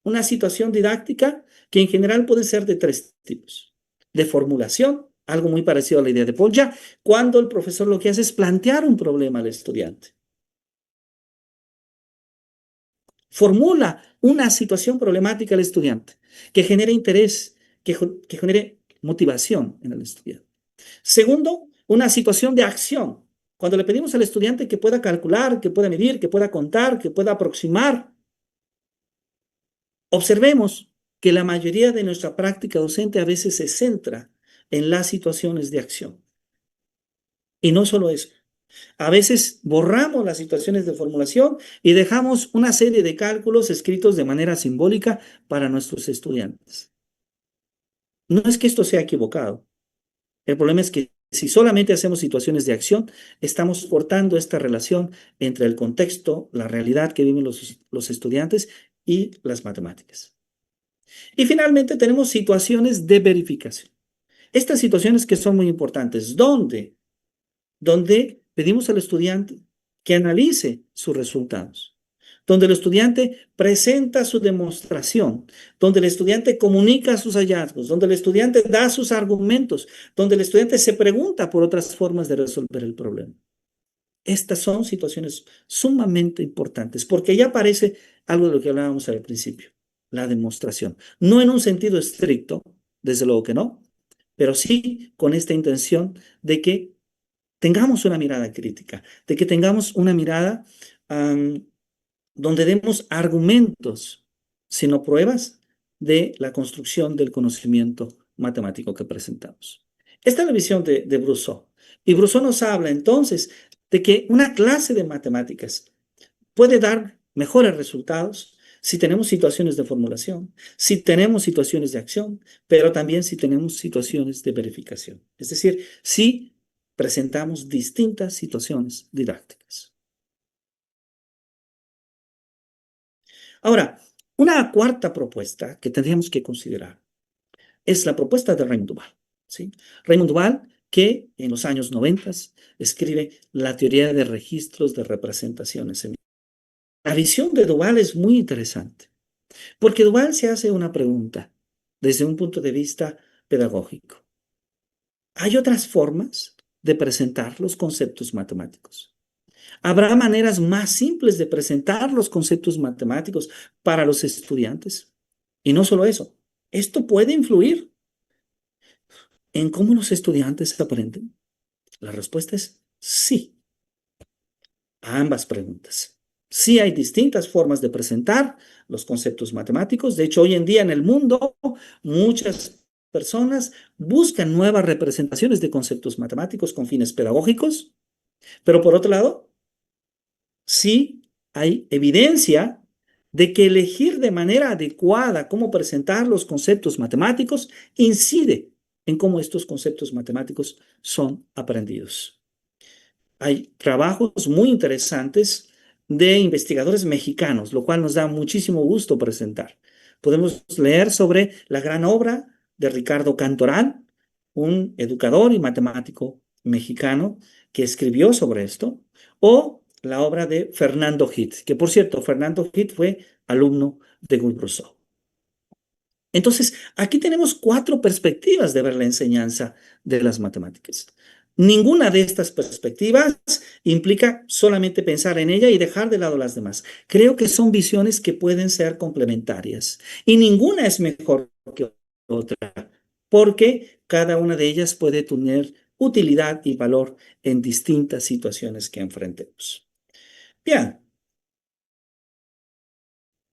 Una situación didáctica que en general puede ser de tres tipos. De formulación, algo muy parecido a la idea de Paul ya, cuando el profesor lo que hace es plantear un problema al estudiante. Formula una situación problemática al estudiante que genere interés, que genere motivación en el estudiante. Segundo, una situación de acción. Cuando le pedimos al estudiante que pueda calcular, que pueda medir, que pueda contar, que pueda aproximar, observemos que la mayoría de nuestra práctica docente a veces se centra en las situaciones de acción. Y no solo eso. A veces borramos las situaciones de formulación y dejamos una serie de cálculos escritos de manera simbólica para nuestros estudiantes. No es que esto sea equivocado. El problema es que si solamente hacemos situaciones de acción, estamos cortando esta relación entre el contexto, la realidad que viven los estudiantes y las matemáticas. Y finalmente tenemos situaciones de verificación. Estas situaciones que son muy importantes, donde pedimos al estudiante que analice sus resultados, donde el estudiante presenta su demostración, donde el estudiante comunica sus hallazgos, donde el estudiante da sus argumentos, donde el estudiante se pregunta por otras formas de resolver el problema. Estas son situaciones sumamente importantes porque ya aparece algo de lo que hablábamos al principio, la demostración. No en un sentido estricto, desde luego que no, pero sí con esta intención de que tengamos una mirada crítica, de que tengamos una mirada donde demos argumentos, sino pruebas de la construcción del conocimiento matemático que presentamos. Esta es la visión de Brousseau. Y Brousseau nos habla entonces de que una clase de matemáticas puede dar mejores resultados si tenemos situaciones de formulación, si tenemos situaciones de acción, pero también si tenemos situaciones de verificación. Es decir, si presentamos distintas situaciones didácticas. Ahora, una cuarta propuesta que tendríamos que considerar es la propuesta de Raymond Duval. ¿Sí? Raymond Duval, que en los años 90 escribe la teoría de registros de representaciones. La visión de Duval es muy interesante, porque Duval se hace una pregunta desde un punto de vista pedagógico. ¿Hay otras formas de presentar los conceptos matemáticos. Habrá maneras más simples de presentar los conceptos matemáticos para los estudiantes. Y no solo eso, esto puede influir en cómo los estudiantes aprenden. La respuesta es sí a ambas preguntas. Sí hay distintas formas de presentar los conceptos matemáticos. De hecho, hoy en día en el mundo, muchas personas buscan nuevas representaciones de conceptos matemáticos con fines pedagógicos, pero por otro lado, sí hay evidencia de que elegir de manera adecuada cómo presentar los conceptos matemáticos incide en cómo estos conceptos matemáticos son aprendidos. Hay trabajos muy interesantes de investigadores mexicanos, lo cual nos da muchísimo gusto presentar. Podemos leer sobre la gran obra de Ricardo Cantoral, un educador y matemático mexicano que escribió sobre esto, o la obra de Fernando Hitt, que por cierto, Fernando Hitt fue alumno de Guy Rousseau. Entonces, aquí tenemos cuatro perspectivas de ver la enseñanza de las matemáticas. Ninguna de estas perspectivas implica solamente pensar en ella y dejar de lado las demás. Creo que son visiones que pueden ser complementarias y ninguna es mejor que otra, porque cada una de ellas puede tener utilidad y valor en distintas situaciones que enfrentemos. Bien,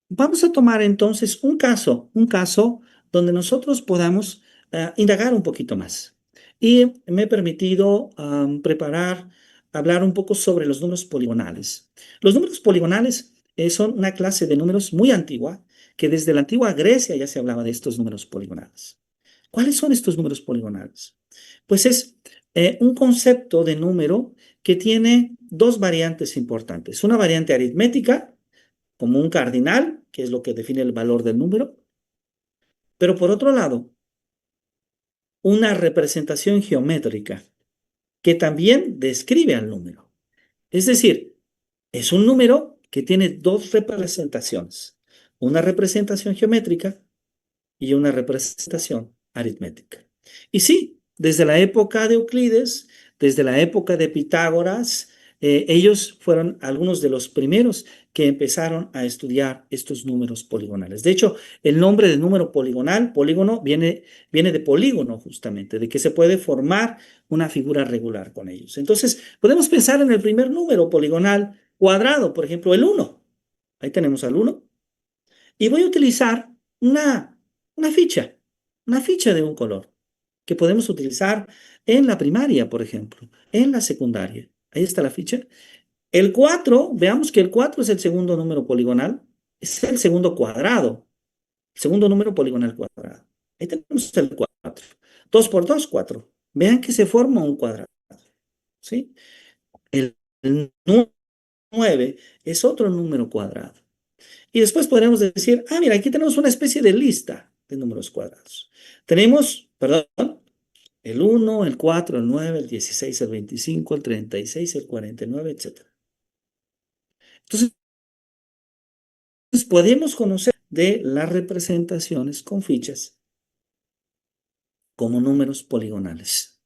vamos a tomar entonces un caso donde nosotros podamos indagar un poquito más. Y me he permitido hablar un poco sobre los números poligonales. Los números poligonales son una clase de números muy antigua, que desde la antigua Grecia ya se hablaba de estos números poligonales. ¿Cuáles son estos números poligonales? Pues es un concepto de número que tiene dos variantes importantes. Una variante aritmética, como un cardinal, que es lo que define el valor del número, pero por otro lado, una representación geométrica que también describe al número. Es decir, es un número que tiene dos representaciones, una representación geométrica y una representación aritmética. Y sí, desde la época de Euclides, desde la época de Pitágoras, ellos fueron algunos de los primeros que empezaron a estudiar estos números poligonales. De hecho, el nombre de número poligonal, polígono, viene de polígono justamente, de que se puede formar una figura regular con ellos. Entonces, podemos pensar en el primer número poligonal cuadrado, por ejemplo, el 1. Ahí tenemos al 1. Y voy a utilizar una, una ficha, una ficha de un color, que podemos utilizar en la primaria, por ejemplo, en la secundaria. Ahí está la ficha. El 4, veamos que el 4 es el segundo número poligonal, es el segundo cuadrado, el segundo número poligonal cuadrado. Ahí tenemos el 4. 2 por 2, 4. Vean que se forma un cuadrado, ¿sí? El 9 es otro número cuadrado. Y después podremos decir, mira, aquí tenemos una especie de lista de números cuadrados. Tenemos, perdón, el 1, el 4, el 9, el 16, el 25, el 36, el 49, etcétera. Entonces, podemos conocer de las representaciones con fichas como números poligonales.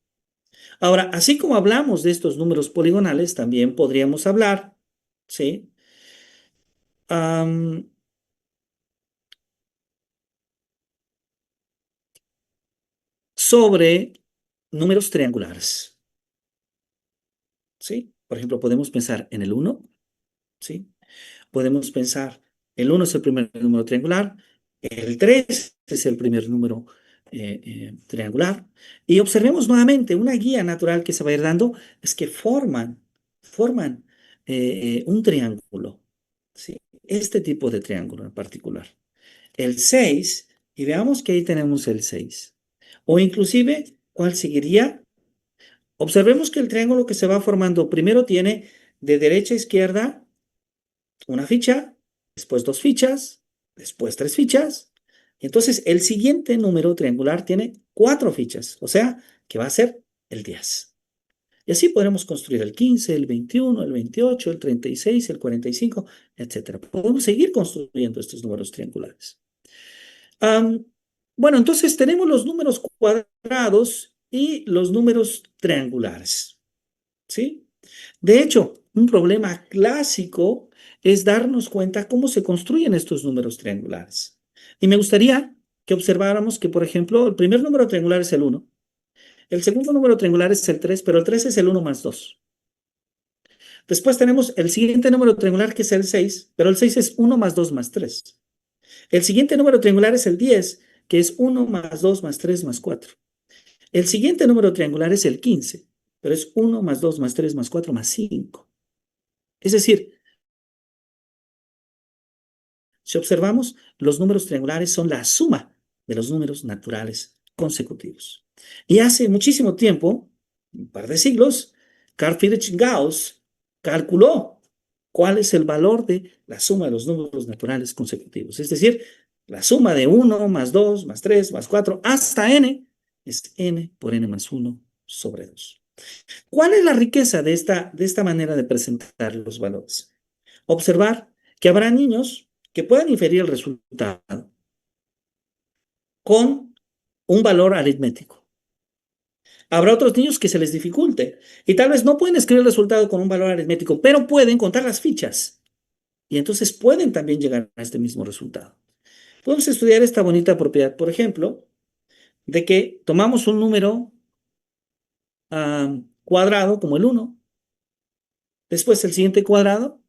Ahora, así como hablamos de estos números poligonales, también podríamos hablar, ¿sí? Sobre números triangulares, ¿sí? Por ejemplo, podemos pensar en el 1, ¿sí? Podemos pensar, el 1 es el primer número triangular, el 3 es el primer número triangular, y observemos nuevamente una guía natural que se va a ir dando, es que forman un triángulo, ¿sí? Este tipo de triángulo en particular. El 6, y veamos que ahí tenemos el 6. O inclusive, ¿cuál seguiría? Observemos que el triángulo que se va formando primero tiene de derecha a izquierda una ficha, después dos fichas, después tres fichas. Y entonces el siguiente número triangular tiene cuatro fichas, o sea que va a ser el 10. Y así podremos construir el 15, el 21, el 28, el 36, el 45, etcétera. Podemos seguir construyendo estos números triangulares. Bueno, entonces tenemos los números cuadrados y los números triangulares. ¿sí? De hecho, un problema clásico es darnos cuenta cómo se construyen estos números triangulares. Y me gustaría que observáramos que, por ejemplo, el primer número triangular es el 1, el segundo número triangular es el 3, pero el 3 es el 1 más 2. Después tenemos el siguiente número triangular que es el 6, pero el 6 es 1 más 2 más 3. El siguiente número triangular es el 10, que es 1 más 2 más 3 más 4. El siguiente número triangular es el 15, pero es 1 más 2 más 3 más 4 más 5. Es decir, si observamos, los números triangulares son la suma de los números naturales consecutivos. Y hace muchísimo tiempo, un par de siglos, Carl Friedrich Gauss calculó cuál es el valor de la suma de los números naturales consecutivos. Es decir, la suma de 1 más 2 más 3 más 4 hasta n es n por n más 1 sobre 2. ¿Cuál es la riqueza de esta manera de presentar los valores? Observar que habrá niños que puedan inferir el resultado con un valor aritmético. Habrá otros niños que se les dificulte y tal vez no pueden escribir el resultado con un valor aritmético, pero pueden contar las fichas y entonces pueden también llegar a este mismo resultado. Podemos estudiar esta bonita propiedad, por ejemplo, de que tomamos un número cuadrado como el 1, después el siguiente cuadrado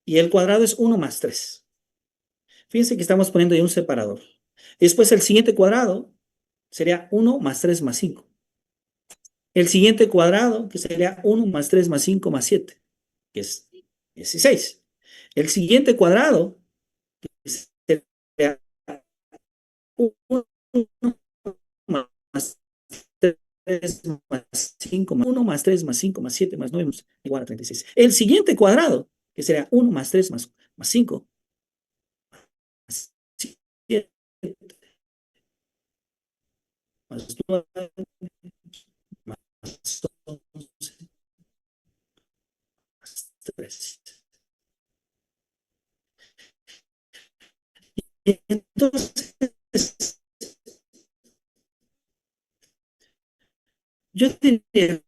y el cuadrado es 1 más 3. Fíjense que estamos poniendo ahí un separador. Y después el siguiente cuadrado sería 1 más 3 más 5. El siguiente cuadrado, que sería 1 más 3 más 5 más 7, que es 16. El siguiente cuadrado sería 1 más 3 más 5 más 1 más 3 más 5 más 7 más 9 igual a 36. El siguiente cuadrado, que sería 1 más 3 más 5 más 7 más 9 más 11 más 3. Y entonces, yo diría,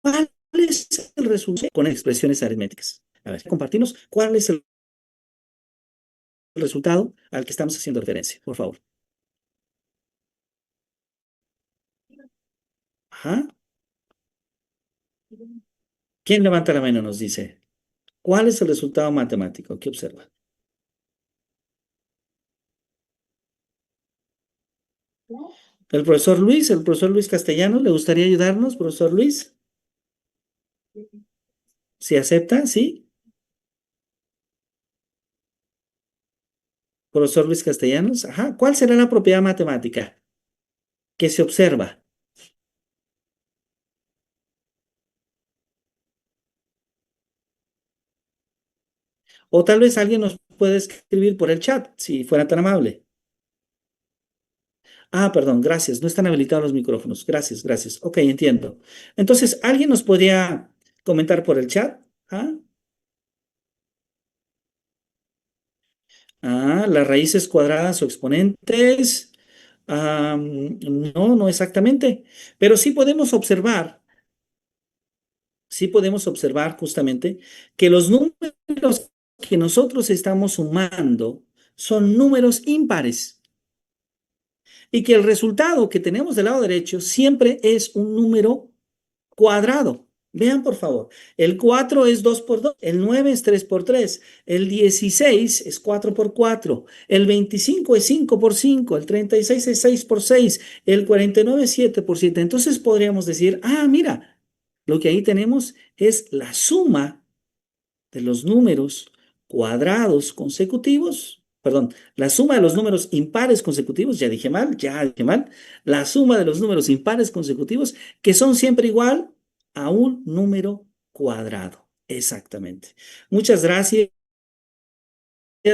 ¿cuál es el resultado con expresiones aritméticas? A ver, compartimos cuál es el resultado al que estamos haciendo referencia, por favor. Ajá. ¿Quién levanta la mano y nos dice? ¿Cuál es el resultado matemático? ¿Qué observa? El profesor Luis Castellanos, ¿le gustaría ayudarnos, profesor Luis? ¿Sí acepta? ¿Sí? Profesor Luis Castellanos, ajá. ¿Cuál será la propiedad matemática que se observa? O tal vez alguien nos puede escribir por el chat, si fuera tan amable. Perdón, gracias. No están habilitados los micrófonos. Gracias, gracias. Ok, entiendo. Entonces, ¿alguien nos podría comentar por el chat? Ah, las raíces cuadradas o exponentes. No, no exactamente. Pero sí podemos observar justamente que los números que nosotros estamos sumando son números impares y que el resultado que tenemos del lado derecho siempre es un número cuadrado. Vean, por favor, el 4 es 2 por 2, el 9 es 3 por 3, el 16 es 4 por 4, el 25 es 5 por 5, el 36 es 6 por 6, el 49 es 7 por 7. Entonces podríamos decir, mira, lo que ahí tenemos es la suma de los números cuadrados consecutivos, perdón, la suma de los números impares consecutivos, ya dije mal, la suma de los números impares consecutivos que son siempre igual a un número cuadrado. Exactamente. Muchas gracias.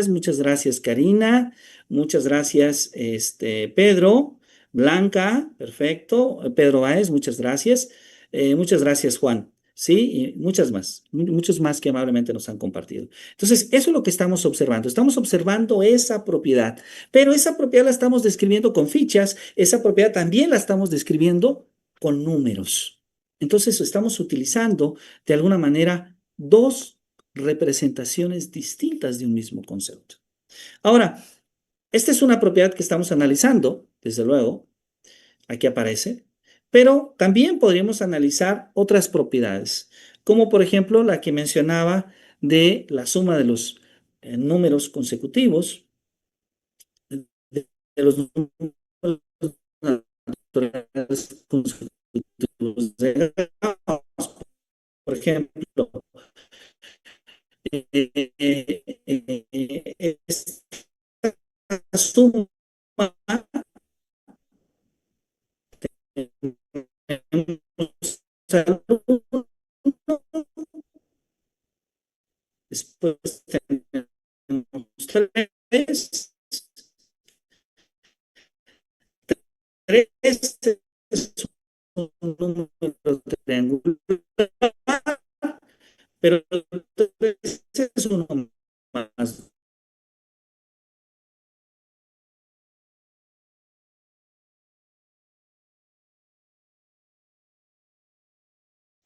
Muchas gracias, Karina. Muchas gracias, Pedro. Blanca, perfecto. Pedro Báez, muchas gracias. Muchas gracias, Juan. Sí, y muchas más, muchos más que amablemente nos han compartido. Entonces, eso es lo que estamos observando. Estamos observando esa propiedad, pero esa propiedad la estamos describiendo con fichas, esa propiedad también la estamos describiendo con números. Entonces estamos utilizando de alguna manera dos representaciones distintas de un mismo concepto. Ahora, esta es una propiedad que estamos analizando, desde luego, aquí aparece, pero también podríamos analizar otras propiedades, como por ejemplo la que mencionaba de la suma de los números consecutivos, de los números naturales consecutivos de Gauss, por ejemplo. Esta suma después tenemos tres. Tres es un número triangular, pero tres es uno más.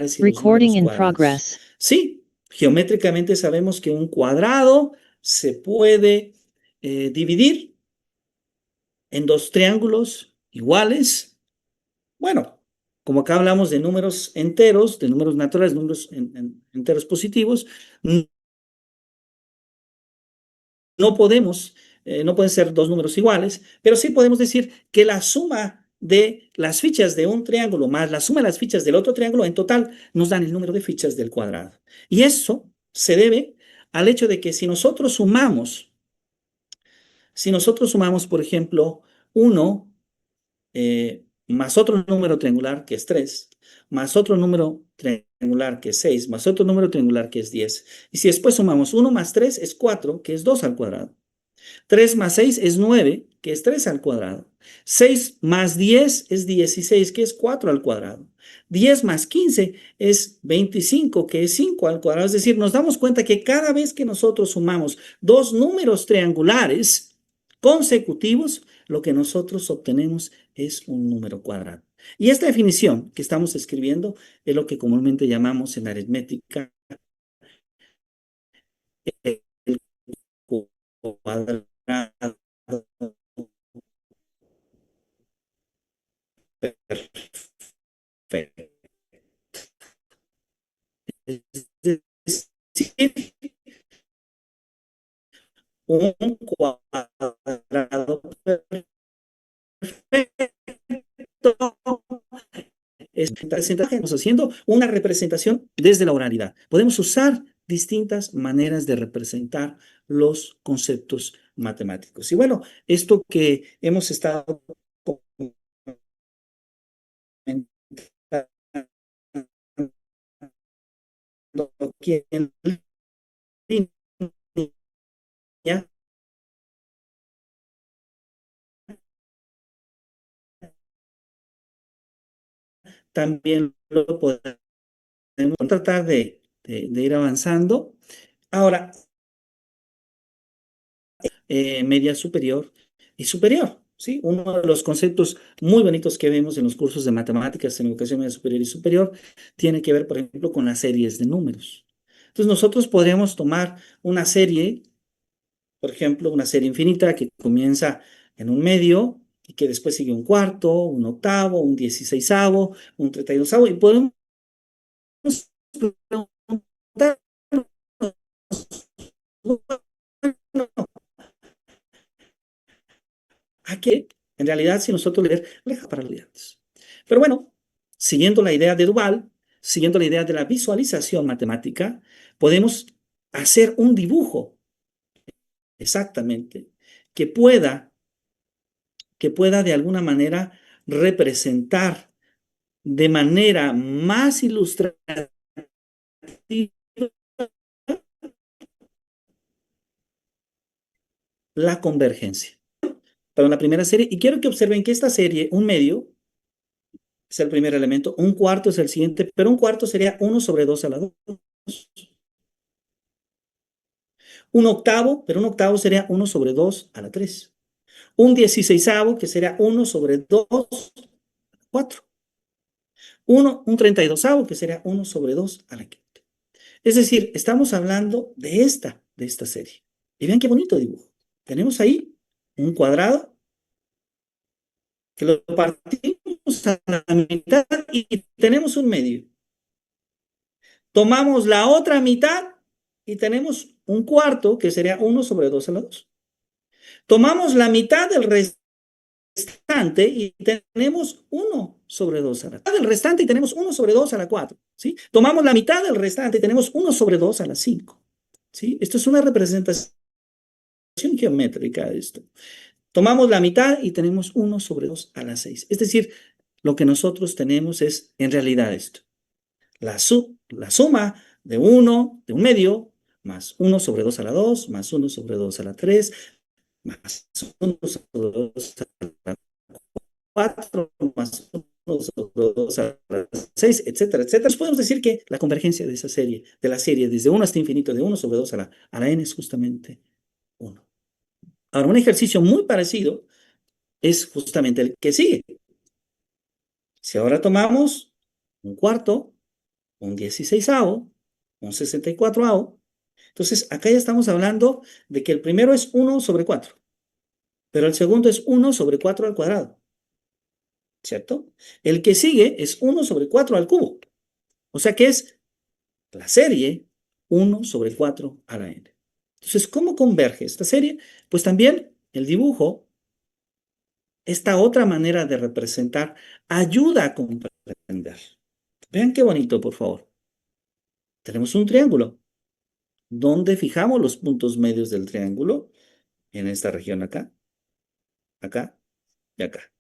Y los Recording números in cuadrados. progress. Sí, geométricamente sabemos que un cuadrado se puede dividir en dos triángulos iguales. Bueno, como acá hablamos de números enteros, de números naturales, números enteros positivos, no podemos, no pueden ser dos números iguales, pero sí podemos decir que la suma de las fichas de un triángulo más la suma de las fichas del otro triángulo en total nos dan el número de fichas del cuadrado. Y eso se debe al hecho de que si nosotros sumamos, por ejemplo, 1 más otro número triangular que es 3, más otro número triangular que es 6, más otro número triangular que es 10, y si después sumamos 1 más 3 es 4, que es 2 al cuadrado. 3 más 6 es 9, que es 3 al cuadrado. 6 más 10 es 16, que es 4 al cuadrado. 10 más 15 es 25, que es 5 al cuadrado. Es decir, nos damos cuenta que cada vez que nosotros sumamos dos números triangulares consecutivos, lo que nosotros obtenemos es un número cuadrado. Y esta definición que estamos escribiendo es lo que comúnmente llamamos en aritmética el cuadrado perfecto. Es decir, un cuadrado perfecto estamos haciendo una representación desde la oralidad. Podemos usar distintas maneras de representar los conceptos matemáticos. Y bueno, esto que hemos estado aquí en línea, también lo podemos tratar de ir avanzando. Ahora, media superior y superior. ¿Sí? Uno de los conceptos muy bonitos que vemos en los cursos de matemáticas en educación media superior y superior tiene que ver, por ejemplo, con las series de números. Entonces, nosotros podríamos tomar una serie, por ejemplo, una serie infinita que comienza en un medio y que después sigue un cuarto, un octavo, un dieciseisavo, un 32avo, y podemos preguntar, ¿a qué? En realidad, si nosotros leer, deja paralelidades. Pero bueno, siguiendo la idea de Duval, siguiendo la idea de la visualización matemática, podemos hacer un dibujo exactamente que pueda de alguna manera representar de manera más ilustrativa la convergencia. Para la primera serie, y quiero que observen que esta serie, un medio, es el primer elemento, un cuarto es el siguiente, pero un cuarto sería 1 sobre 2 a la 2. Un octavo, pero un octavo sería 1 sobre 2 a la 3. Un dieciseisavo, que sería 1 sobre 2 a la 4. Un 32avo, que sería 1 sobre 2 a la quinta. Es decir, estamos hablando de esta serie. Y vean qué bonito dibujo. Tenemos ahí un cuadrado que lo partimos a la mitad y tenemos un medio. Tomamos la otra mitad y tenemos un cuarto, que sería 1 sobre 2 a la 2. Tomamos la mitad del restante y tenemos 1 sobre 2 a la 4. Del restante y tenemos 1 sobre 2 a la 4. ¿Sí? Tomamos la mitad del restante y tenemos 1 sobre 2 a la 5. ¿Sí? Esto es una representación geométrica de esto. Tomamos la mitad y tenemos 1 sobre 2 a la 6. Es decir, lo que nosotros tenemos es en realidad esto. La suma de un medio, más 1 sobre 2 a la 2, más 1 sobre 2 a la 3, más 1 sobre 2 a la 4, más 1 sobre 2 a la 6, etcétera, etcétera. Entonces podemos decir que la convergencia de esa serie, de la serie desde 1 hasta infinito, de 1 sobre 2 a la n es justamente 1. Ahora, un ejercicio muy parecido es justamente el que sigue. Si ahora tomamos un cuarto, un 16avo, un 64avo, entonces acá ya estamos hablando de que el primero es 1 sobre 4, pero el segundo es 1 sobre 4 al cuadrado, ¿cierto? El que sigue es 1 sobre 4 al cubo, o sea que es la serie 1 sobre 4 a la n. Entonces, ¿cómo converge esta serie? Pues también el dibujo, esta otra manera de representar, ayuda a comprender. Vean qué bonito, por favor. Tenemos un triángulo. ¿Dónde fijamos los puntos medios del triángulo? En esta región acá, acá y acá.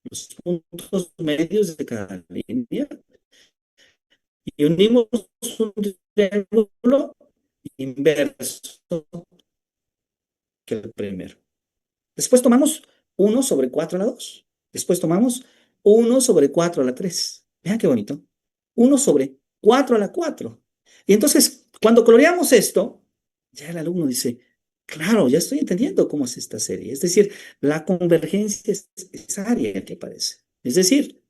Los puntos medios de cada línea. Y unimos un triángulo inverso que el primero. Después tomamos 1 sobre 4 a la 2. Después tomamos 1 sobre 4 a la 3. Vean qué bonito. 1 sobre 4 a la 4. Y entonces, cuando coloreamos esto, ya el alumno dice, claro, ya estoy entendiendo cómo es esta serie. Es decir, la convergencia es área que aparece. Es decir,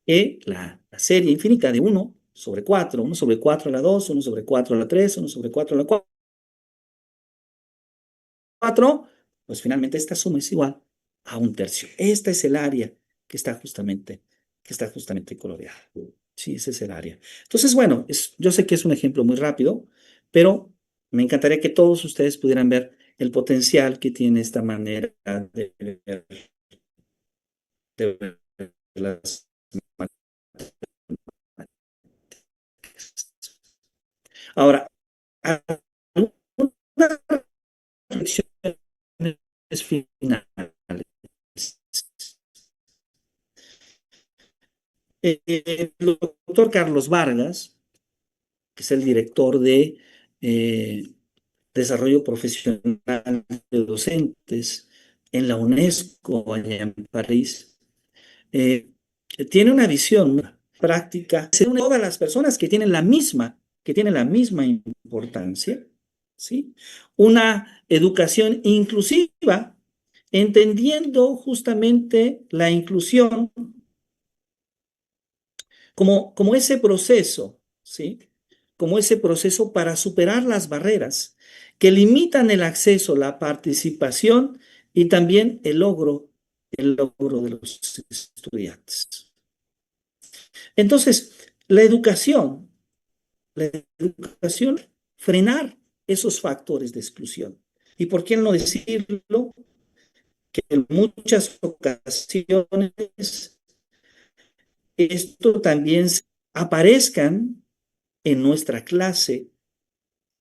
que la serie infinita de 1 sobre 4, 1 sobre 4 a la 2, 1 sobre 4 a la 3, 1 sobre 4 a la 4, pues finalmente esta suma es igual a un tercio. Esta es el área que está justamente coloreada. Sí, ese es el área. Entonces, bueno, yo sé que es un ejemplo muy rápido, pero me encantaría que todos ustedes pudieran ver el potencial que tiene esta manera de ver las matemáticas. Ahora, algunas reflexiones finales. El doctor Carlos Vargas, que es el director de Desarrollo Profesional de Docentes en la UNESCO, allá en París, eh, tiene una visión práctica de todas las personas que tienen la misma importancia, ¿sí? Una educación inclusiva, entendiendo justamente la inclusión como ese proceso, ¿sí? Como ese proceso para superar las barreras que limitan el acceso, la participación y también el logro de los estudiantes. Entonces, la educación, frenar esos factores de exclusión. ¿Y por qué no decirlo? Que en muchas ocasiones esto también aparezcan en en nuestra clase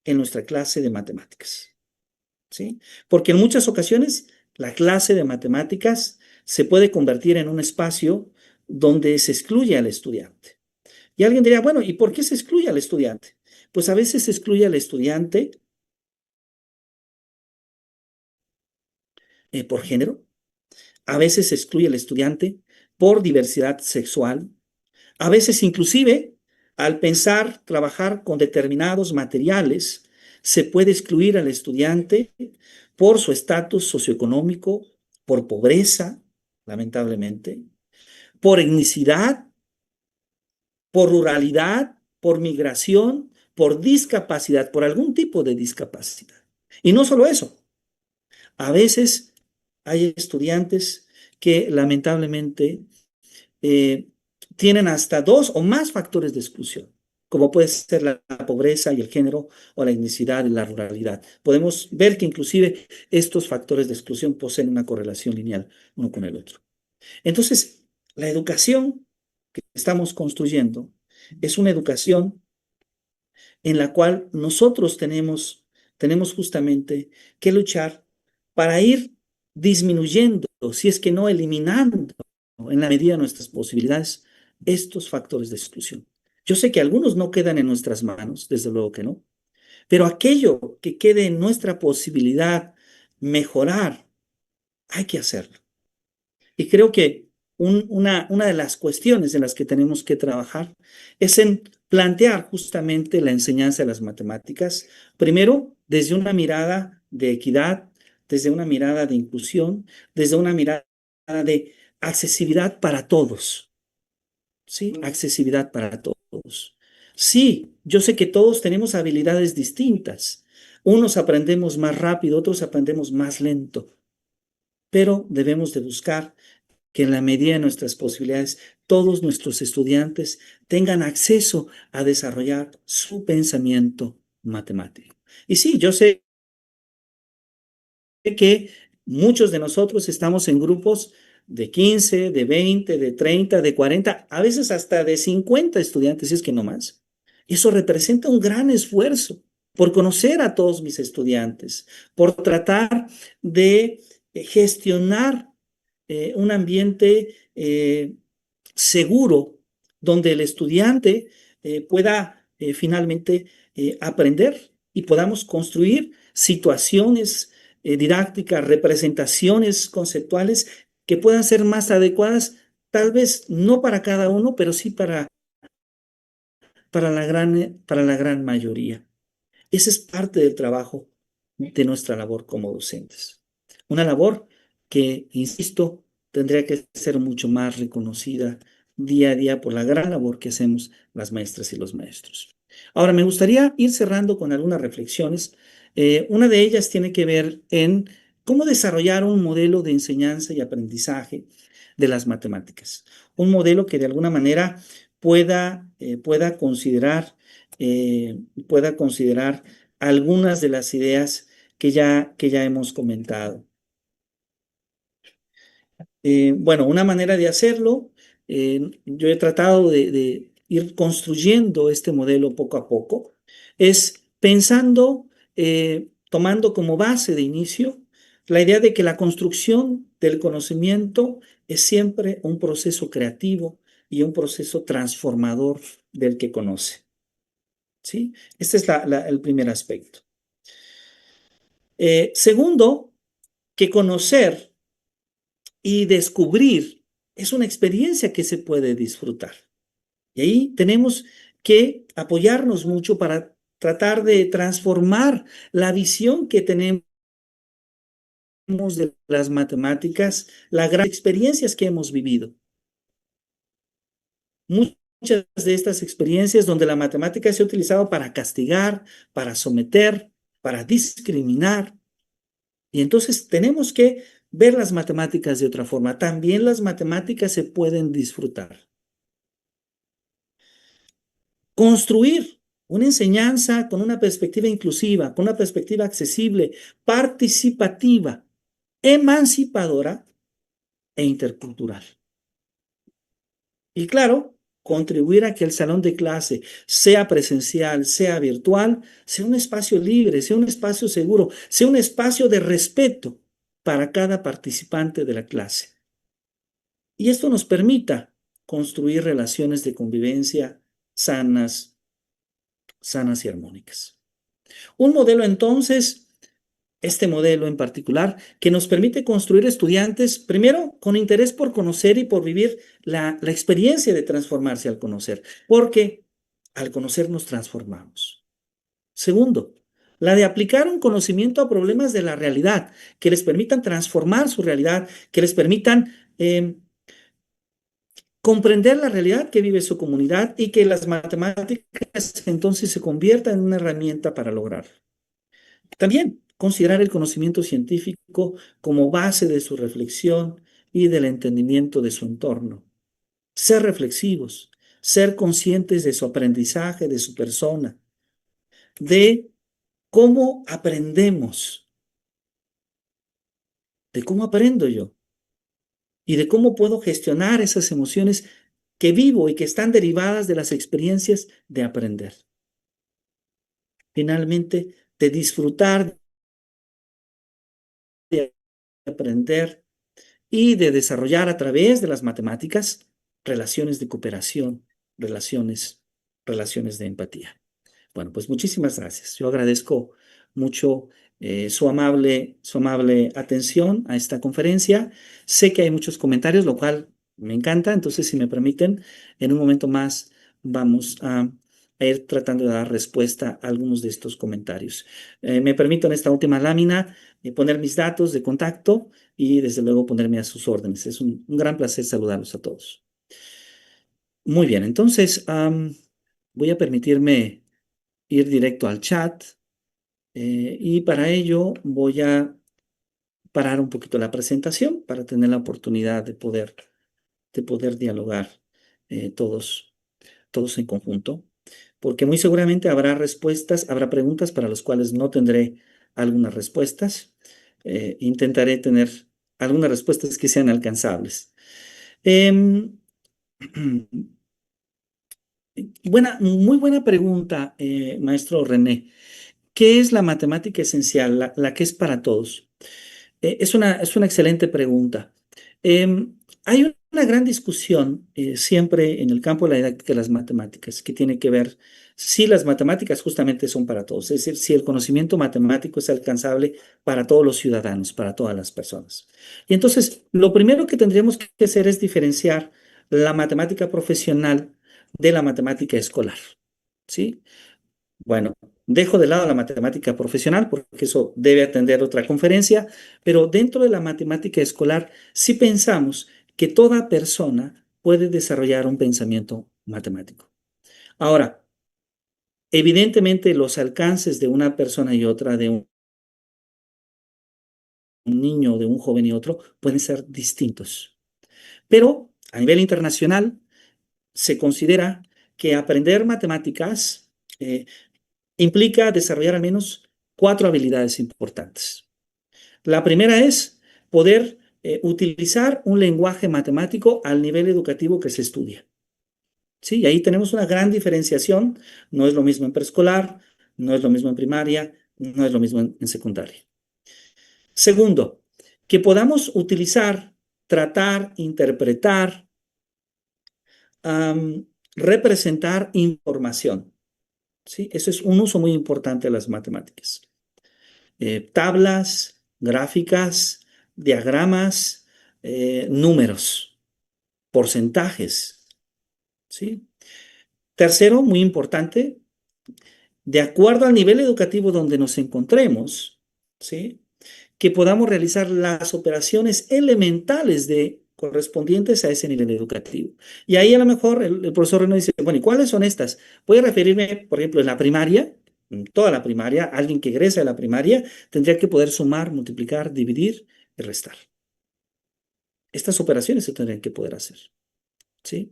de matemáticas, ¿sí? Porque en muchas ocasiones la clase de matemáticas se puede convertir en un espacio donde se excluye al estudiante. Y alguien diría, bueno, ¿y por qué se excluye al estudiante? Pues a veces se excluye al estudiante por género, a veces se excluye al estudiante por diversidad sexual, a veces inclusive al pensar trabajar con determinados materiales, se puede excluir al estudiante por su estatus socioeconómico, por pobreza, lamentablemente, por etnicidad, por ruralidad, por migración, por discapacidad, por algún tipo de discapacidad. Y no solo eso, a veces hay estudiantes que lamentablemente eh, tienen hasta dos o más factores de exclusión, como puede ser la pobreza y el género o la etnicidad y la ruralidad. Podemos ver que inclusive estos factores de exclusión poseen una correlación lineal uno con el otro. Entonces, la educación que estamos construyendo es una educación en la cual nosotros tenemos justamente que luchar para ir disminuyendo, si es que no eliminando, en la medida de nuestras posibilidades, estos factores de exclusión. Yo sé que algunos no quedan en nuestras manos, desde luego que no, pero aquello que quede en nuestra posibilidad mejorar, hay que hacerlo. Y creo que una de las cuestiones en las que tenemos que trabajar es en plantear justamente la enseñanza de las matemáticas, primero desde una mirada de equidad, desde una mirada de inclusión, desde una mirada de accesibilidad para todos, ¿sí? Accesibilidad para todos. Sí, yo sé que todos tenemos habilidades distintas. Unos aprendemos más rápido, otros aprendemos más lento, pero debemos de buscar que en la medida de nuestras posibilidades todos nuestros estudiantes tengan acceso a desarrollar su pensamiento matemático. Y sí, yo sé que muchos de nosotros estamos en grupos de 15, de 20, de 30, de 40, a veces hasta de 50 estudiantes, si es que no más. Eso representa un gran esfuerzo por conocer a todos mis estudiantes, por tratar de gestionar un ambiente seguro donde el estudiante pueda finalmente aprender y podamos construir situaciones didácticas, representaciones conceptuales que puedan ser más adecuadas, tal vez no para cada uno, pero sí para la gran mayoría. Ese es parte del trabajo de nuestra labor como docentes. Una labor que, insisto, tendría que ser mucho más reconocida día a día por la gran labor que hacemos las maestras y los maestros. Ahora, me gustaría ir cerrando con algunas reflexiones. Una de ellas tiene que ver en cómo desarrollar un modelo de enseñanza y aprendizaje de las matemáticas. Un modelo que de alguna manera pueda pueda considerar algunas de las ideas que ya hemos comentado. Bueno, una manera de hacerlo, yo he tratado de ir construyendo este modelo poco a poco, es pensando, tomando como base de inicio la idea de que la construcción del conocimiento es siempre un proceso creativo y un proceso transformador del que conoce. ¿Sí? Este es el primer aspecto. Segundo, que conocer y descubrir es una experiencia que se puede disfrutar. Y ahí tenemos que apoyarnos mucho para tratar de transformar la visión que tenemos de las matemáticas, las grandes experiencias que hemos vivido. Muchas de estas experiencias donde la matemática se ha utilizado para castigar, para someter, para discriminar. Y entonces tenemos que ver las matemáticas de otra forma. También las matemáticas se pueden disfrutar. Construir una enseñanza con una perspectiva inclusiva, con una perspectiva accesible, participativa, emancipadora e intercultural. Y claro, contribuir a que el salón de clase, sea presencial, sea virtual, sea un espacio libre, sea un espacio seguro, sea un espacio de respeto para cada participante de la clase. Y esto nos permita construir relaciones de convivencia sanas, sanas y armónicas. Un modelo entonces, este modelo en particular, que nos permite construir estudiantes, primero, con interés por conocer y por vivir la experiencia de transformarse al conocer, porque al conocer nos transformamos. Segundo, la de aplicar un conocimiento a problemas de la realidad, que les permitan transformar su realidad, que les permitan comprender la realidad que vive su comunidad y que las matemáticas entonces se conviertan en una herramienta para lograrlo. También considerar el conocimiento científico como base de su reflexión y del entendimiento de su entorno. Ser reflexivos, ser conscientes de su aprendizaje, de su persona, de cómo aprendemos, de cómo aprendo yo y de cómo puedo gestionar esas emociones que vivo y que están derivadas de las experiencias de aprender. Finalmente, de disfrutar de aprender y de desarrollar a través de las matemáticas relaciones de cooperación, relaciones de empatía. Bueno, pues muchísimas gracias. Yo agradezco mucho su amable atención a esta conferencia. Sé que hay muchos comentarios, lo cual me encanta. Entonces, si me permiten, en un momento más vamos a ir tratando de dar respuesta a algunos de estos comentarios. Me permito en esta última lámina poner mis datos de contacto y desde luego ponerme a sus órdenes. Es un gran placer saludarlos a todos. Muy bien, entonces voy a permitirme ir directo al chat y para ello voy a parar un poquito la presentación para tener la oportunidad de poder dialogar todos, todos en conjunto, porque muy seguramente habrá respuestas, habrá preguntas para las cuales no tendré algunas respuestas. Intentaré tener algunas respuestas que sean alcanzables. Em, muy buena pregunta, maestro René. ¿Qué es la matemática esencial, la que es para todos? Es una excelente pregunta. Hay una gran discusión siempre en el campo de la didáctica de las matemáticas que tiene que ver si las matemáticas justamente son para todos, es decir, si el conocimiento matemático es alcanzable para todos los ciudadanos, para todas las personas. Y entonces, lo primero que tendríamos que hacer es diferenciar la matemática profesional de la matemática escolar. ¿Sí? Bueno, dejo de lado la matemática profesional porque eso debe atender otra conferencia, pero dentro de la matemática escolar sí pensamos que toda persona puede desarrollar un pensamiento matemático. Ahora, evidentemente los alcances de una persona y otra, de un niño, de un joven y otro, pueden ser distintos. Pero a nivel internacional se considera que aprender matemáticas implica desarrollar al menos cuatro habilidades importantes. La primera es poder utilizar un lenguaje matemático al nivel educativo que se estudia. Sí, y ahí tenemos una gran diferenciación. No es lo mismo en preescolar, no es lo mismo en primaria, no es lo mismo en secundaria. Segundo, que podamos utilizar, tratar, interpretar, representar información. ¿Sí? Eso es un uso muy importante de las matemáticas. Tablas, gráficas, diagramas, números, porcentajes. ¿Sí? Tercero, muy importante, de acuerdo al nivel educativo donde nos encontremos, ¿sí? Que podamos realizar las operaciones elementales correspondientes a ese nivel educativo. Y ahí a lo mejor el profesor nos dice, bueno, ¿y cuáles son estas? Voy a referirme, por ejemplo, en la primaria, en toda la primaria, alguien que egresa de la primaria tendría que poder sumar, multiplicar, dividir y restar. Estas operaciones se tendrían que poder hacer, ¿sí?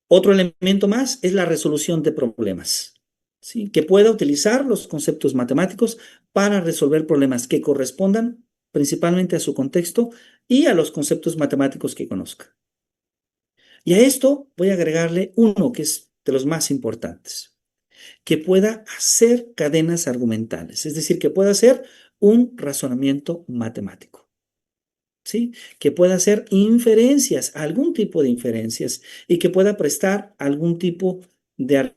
Otro elemento más es la resolución de problemas, ¿sí? Que pueda utilizar los conceptos matemáticos para resolver problemas que correspondan principalmente a su contexto y a los conceptos matemáticos que conozca. Y a esto voy a agregarle uno que es de los más importantes, que pueda hacer cadenas argumentales, es decir, que pueda hacer un razonamiento matemático. ¿Sí? Que pueda hacer inferencias, algún tipo de inferencias, y que pueda prestar algún tipo de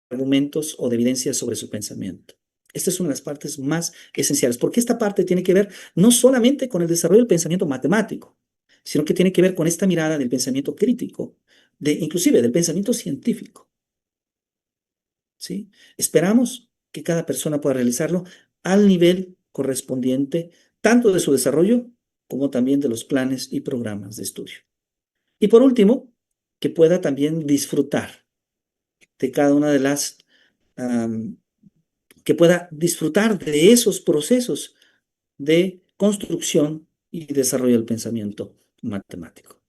argumentos o de evidencias sobre su pensamiento. Esta es una de las partes más esenciales, porque esta parte tiene que ver no solamente con el desarrollo del pensamiento matemático, sino que tiene que ver con esta mirada del pensamiento crítico, inclusive del pensamiento científico. ¿Sí? Esperamos que cada persona pueda realizarlo al nivel correspondiente, tanto de su desarrollo como también de los planes y programas de estudio. Y por último, que pueda también disfrutar de cada una de las, que pueda disfrutar de esos procesos de construcción y desarrollo del pensamiento matemático.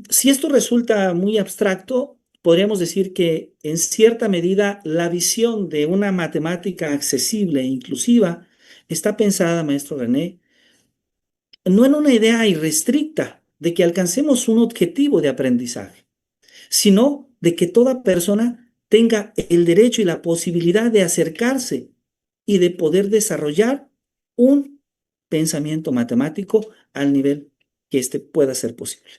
Si esto resulta muy abstracto, podríamos decir que en cierta medida la visión de una matemática accesible e inclusiva está pensada, maestro René, no en una idea irrestricta de que alcancemos un objetivo de aprendizaje, sino de que toda persona tenga el derecho y la posibilidad de acercarse y de poder desarrollar un pensamiento matemático al nivel que éste pueda ser posible.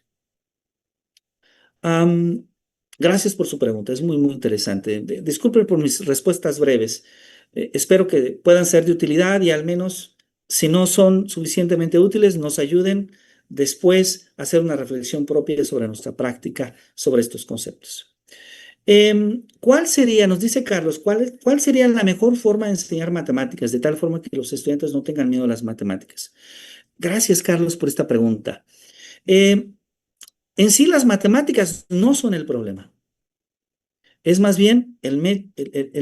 Am, gracias por su pregunta, es muy, muy interesante. Disculpen por mis respuestas breves. Espero que puedan ser de utilidad y al menos, si no son suficientemente útiles, nos ayuden después a hacer una reflexión propia sobre nuestra práctica sobre estos conceptos. ¿Cuál sería, nos dice Carlos, cuál sería la mejor forma de enseñar matemáticas de tal forma que los estudiantes no tengan miedo a las matemáticas? Gracias, Carlos, por esta pregunta. En sí, las matemáticas no son el problema. Es más bien el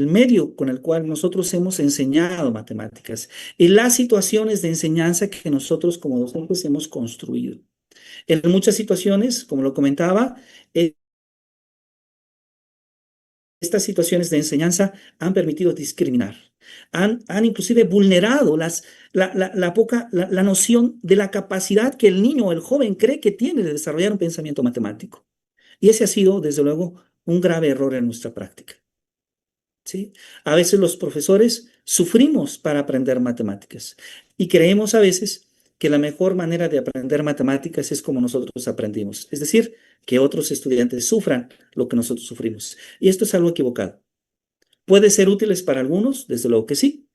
medio con el cual nosotros hemos enseñado matemáticas y las situaciones de enseñanza que nosotros como docentes hemos construido. En muchas situaciones, como lo comentaba, estas situaciones de enseñanza han permitido discriminar, han inclusive vulnerado la noción de la capacidad que el niño o el joven cree que tiene de desarrollar un pensamiento matemático. Y ese ha sido, desde luego, un grave error en nuestra práctica. ¿Sí? A veces los profesores sufrimos para aprender matemáticas y creemos a veces que la mejor manera de aprender matemáticas es como nosotros aprendimos, es decir, que otros estudiantes sufran lo que nosotros sufrimos. Y esto es algo equivocado. Puede ser útiles para algunos, desde luego que sí,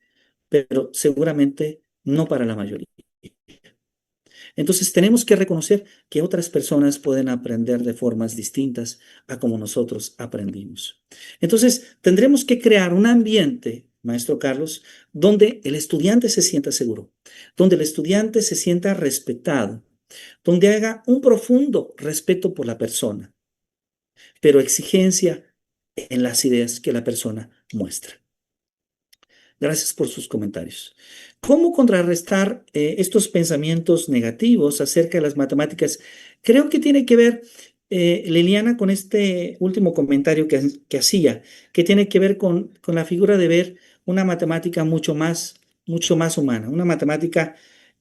pero seguramente no para la mayoría. Entonces tenemos que reconocer que otras personas pueden aprender de formas distintas a como nosotros aprendimos. Entonces tendremos que crear un ambiente, maestro Carlos, donde el estudiante se sienta seguro, donde el estudiante se sienta respetado, donde haga un profundo respeto por la persona, pero exigencia en las ideas que la persona muestra. Gracias por sus comentarios. ¿Cómo contrarrestar estos pensamientos negativos acerca de las matemáticas? Creo que tiene que ver, Liliana, con este último comentario que hacía, que tiene que ver con la figura de ver una matemática mucho más humana, una matemática,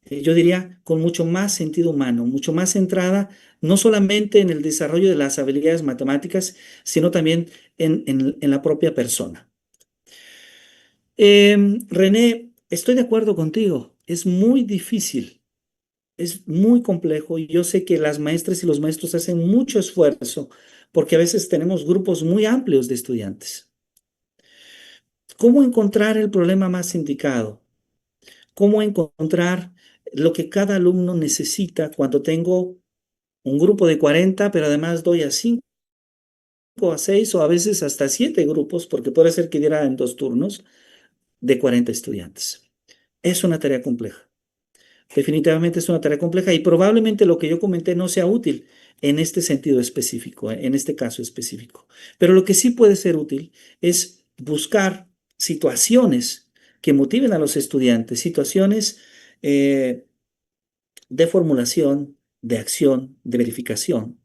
yo diría, con mucho más sentido humano, mucho más centrada no solamente en el desarrollo de las habilidades matemáticas, sino también en la propia persona. René, estoy de acuerdo contigo. Es muy difícil, es muy complejo y yo sé que las maestras y los maestros hacen mucho esfuerzo porque a veces tenemos grupos muy amplios de estudiantes. ¿Cómo encontrar el problema más indicado? ¿Cómo encontrar lo que cada alumno necesita cuando tengo un grupo de 40, pero además doy a 5, a 6 o a veces hasta 7 grupos, porque puede ser que diera en 2 turnos de 40 estudiantes? Es una tarea compleja. Definitivamente es una tarea compleja y probablemente lo que yo comenté no sea útil en este sentido específico, en este caso específico. Pero lo que sí puede ser útil es buscar situaciones que motiven a los estudiantes, situaciones de formulación, de acción, de verificación,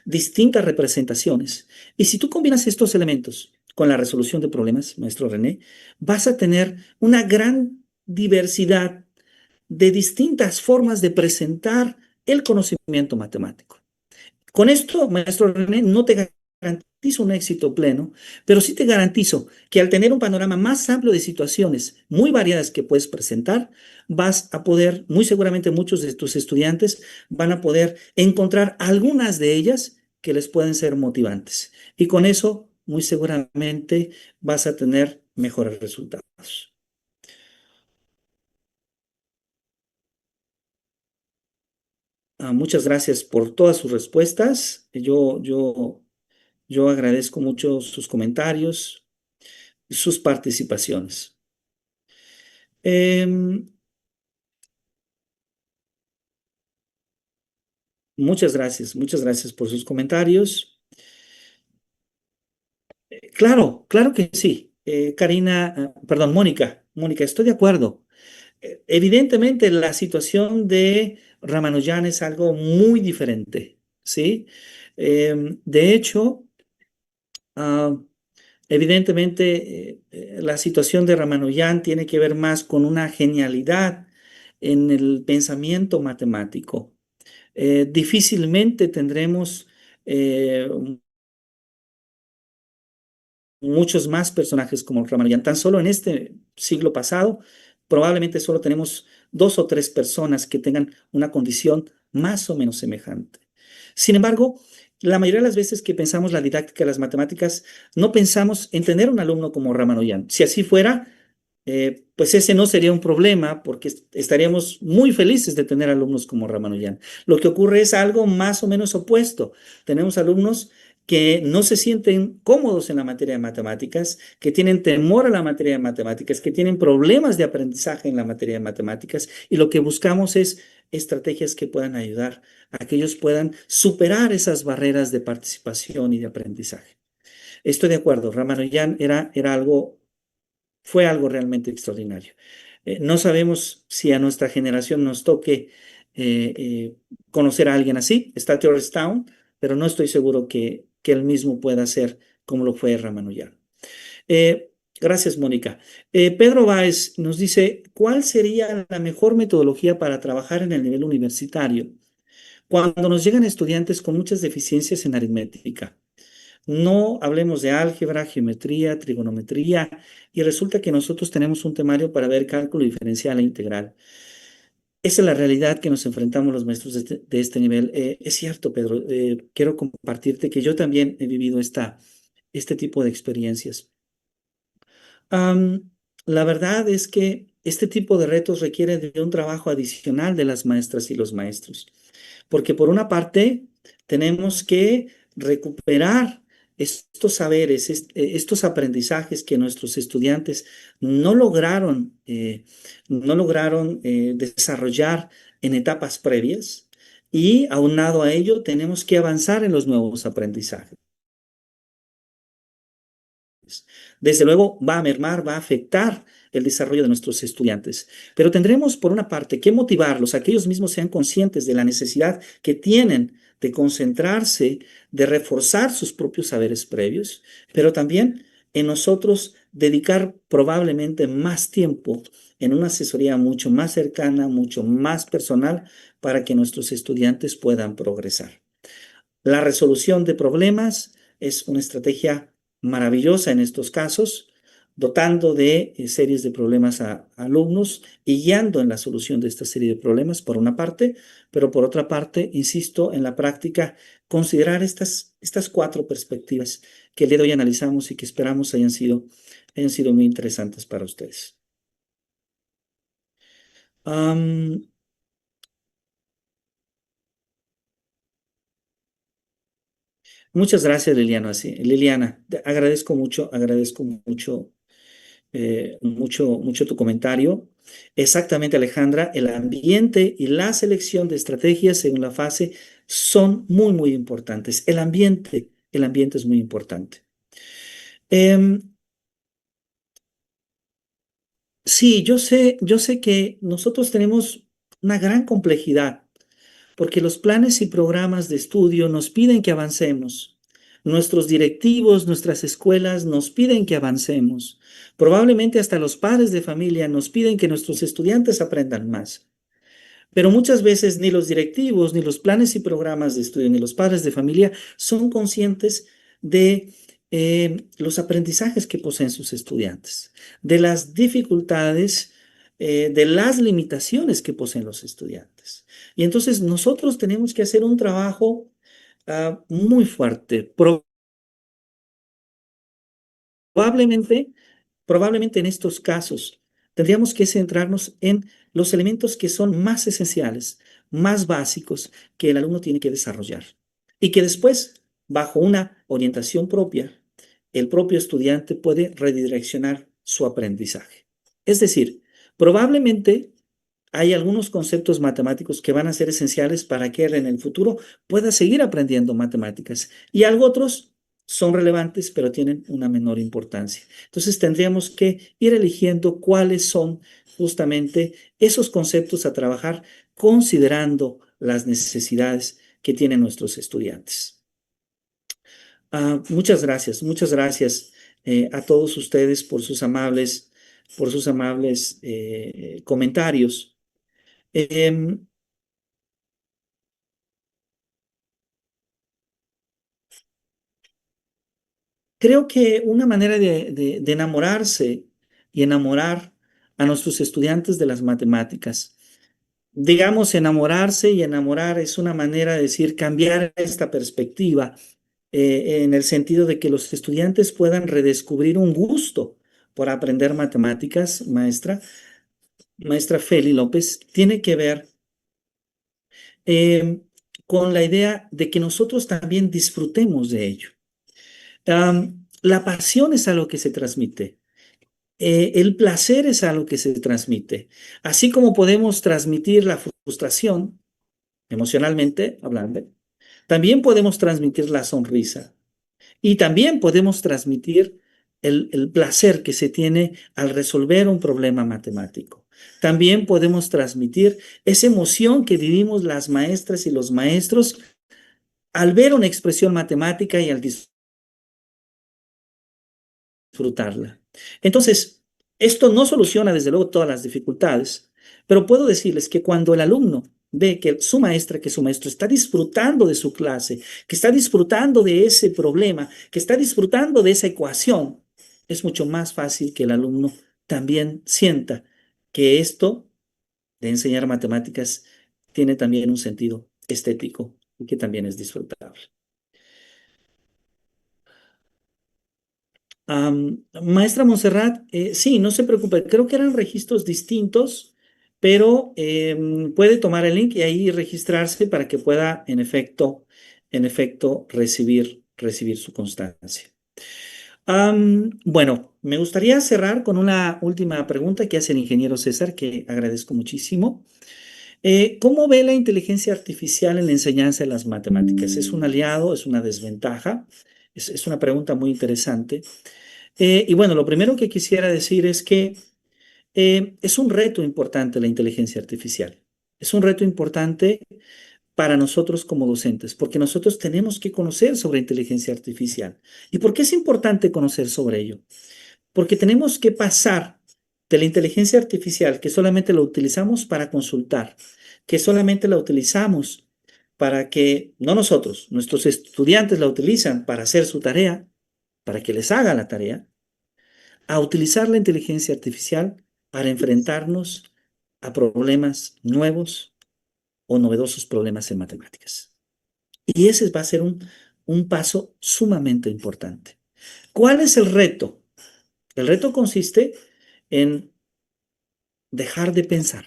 distintas representaciones. Y si tú combinas estos elementos con la resolución de problemas, maestro René, vas a tener una gran diversidad de distintas formas de presentar el conocimiento matemático. Con esto, maestro René, no te garantizo un éxito pleno, pero sí te garantizo que al tener un panorama más amplio de situaciones muy variadas que puedes presentar, vas a poder, muy seguramente muchos de tus estudiantes van a poder encontrar algunas de ellas que les pueden ser motivantes. Y con eso, muy seguramente vas a tener mejores resultados. Muchas gracias por todas sus respuestas. Yo agradezco mucho sus comentarios y sus participaciones. Em, muchas gracias por sus comentarios. Claro, claro que sí. Karina, perdón, Mónica, estoy de acuerdo. Evidentemente, la situación de Ramanujan es algo muy diferente, ¿sí? De hecho, ah, evidentemente, la situación de Ramanujan tiene que ver más con una genialidad en el pensamiento matemático. Difícilmente tendremos eh, muchos más personajes como Ramanujan. Tan solo en este siglo pasado, probablemente solo tenemos dos o tres personas que tengan una condición más o menos semejante. Sin embargo, la mayoría de las veces que pensamos la didáctica de las matemáticas, no pensamos en tener un alumno como Ramanujan. Si así fuera, pues ese no sería un problema porque estaríamos muy felices de tener alumnos como Ramanujan. Lo que ocurre es algo más o menos opuesto. Tenemos alumnos que no se sienten cómodos en la materia de matemáticas, que tienen temor a la materia de matemáticas, que tienen problemas de aprendizaje en la materia de matemáticas, y lo que buscamos es estrategias que puedan ayudar a que ellos puedan superar esas barreras de participación y de aprendizaje. Estoy de acuerdo, Ramanujan fue algo realmente extraordinario. No sabemos si a nuestra generación nos toque conocer a alguien así, está Town, pero no estoy seguro que él mismo pueda ser como lo fue Ramanujan. Gracias, Mónica. Pedro Báez nos dice, ¿cuál sería la mejor metodología para trabajar en el nivel universitario cuando nos llegan estudiantes con muchas deficiencias en aritmética? No hablemos de álgebra, geometría, trigonometría, y resulta que nosotros tenemos un temario para ver cálculo diferencial e integral. Esa es la realidad que nos enfrentamos los maestros de este nivel. Es cierto, Pedro, quiero compartirte que yo también he vivido este tipo de experiencias. Am, la verdad es que este tipo de retos requiere de un trabajo adicional de las maestras y los maestros, porque por una parte tenemos que recuperar estos saberes, estos aprendizajes que nuestros estudiantes no lograron desarrollar en etapas previas, y aunado a ello tenemos que avanzar en los nuevos aprendizajes. Desde luego va a mermar, va a afectar el desarrollo de nuestros estudiantes. Pero tendremos, por una parte, que motivarlos a que ellos mismos sean conscientes de la necesidad que tienen de concentrarse, de reforzar sus propios saberes previos, pero también en nosotros dedicar probablemente más tiempo en una asesoría mucho más cercana, mucho más personal, para que nuestros estudiantes puedan progresar. La resolución de problemas es una estrategia maravillosa en estos casos, dotando de series de problemas a alumnos y guiando en la solución de esta serie de problemas, por una parte, pero por otra parte, insisto, en la práctica, considerar estas cuatro perspectivas que el día de hoy analizamos y que esperamos hayan sido muy interesantes para ustedes. Am, muchas gracias, Liliana. Sí, Liliana, te agradezco mucho mucho tu comentario. Exactamente, Alejandra, el ambiente y la selección de estrategias según la fase son muy, muy importantes. El ambiente es muy importante. Em, sí, yo sé que nosotros tenemos una gran complejidad porque los planes y programas de estudio nos piden que avancemos. Nuestros directivos, nuestras escuelas nos piden que avancemos. Probablemente hasta los padres de familia nos piden que nuestros estudiantes aprendan más. Pero muchas veces ni los directivos, ni los planes y programas de estudio, ni los padres de familia son conscientes de los aprendizajes que poseen sus estudiantes, de las dificultades, de las limitaciones que poseen los estudiantes. Y entonces nosotros tenemos que hacer un trabajo muy fuerte. Probablemente, probablemente en estos casos tendríamos que centrarnos en los elementos que son más esenciales, más básicos, que el alumno tiene que desarrollar. Y que después, bajo una orientación propia, el propio estudiante puede redireccionar su aprendizaje. Es decir, Probablemente hay algunos conceptos matemáticos que van a ser esenciales para que él en el futuro pueda seguir aprendiendo matemáticas y algo otros son relevantes pero tienen una menor importancia. Entonces tendríamos que ir eligiendo cuáles son justamente esos conceptos a trabajar considerando las necesidades que tienen nuestros estudiantes. Muchas gracias a todos ustedes por sus amables comentarios. Em, Creo que una manera de enamorarse y enamorar a nuestros estudiantes de las matemáticas, digamos, enamorarse y enamorar es una manera de decir cambiar esta perspectiva en el sentido de que los estudiantes puedan redescubrir un gusto por aprender matemáticas, maestra Feli López, tiene que ver eh, con la idea de que nosotros también disfrutemos de ello. La pasión es algo que se transmite. El placer es algo que se transmite. Así como podemos transmitir la frustración, emocionalmente hablando, también podemos transmitir la sonrisa y también podemos transmitir el placer que se tiene al resolver un problema matemático. También podemos transmitir esa emoción que vivimos las maestras y los maestros al ver una expresión matemática y al disfrutarla. Entonces, esto no soluciona desde luego todas las dificultades, pero puedo decirles que cuando el alumno ve que su maestra, que su maestro está disfrutando de su clase, que está disfrutando de ese problema, que está disfrutando de esa ecuación, es mucho más fácil que el alumno también sienta que esto de enseñar matemáticas tiene también un sentido estético y que también es disfrutable. Maestra Montserrat, sí, no se preocupe, creo que eran registros distintos, pero puede tomar el link y ahí registrarse para que pueda, en efecto, recibir su constancia. Bueno, me gustaría cerrar con una última pregunta que hace el ingeniero César, que agradezco muchísimo. ¿Cómo ve la inteligencia artificial en la enseñanza de las matemáticas? ¿Es un aliado? ¿Es una desventaja? Es una pregunta muy interesante. Y bueno, lo primero que quisiera decir es que es un reto importante la inteligencia artificial. Es un reto importante para nosotros como docentes, porque nosotros tenemos que conocer sobre inteligencia artificial. ¿Y por qué es importante conocer sobre ello? Porque tenemos que pasar de la inteligencia artificial, que solamente la utilizamos para consultar, que solamente la utilizamos para que, no nosotros, nuestros estudiantes la utilizan para hacer su tarea, para que les haga la tarea, a utilizar la inteligencia artificial para enfrentarnos a problemas nuevos o novedosos problemas en matemáticas. Y ese va a ser un paso sumamente importante. ¿Cuál es el reto? El reto consiste en dejar de pensar,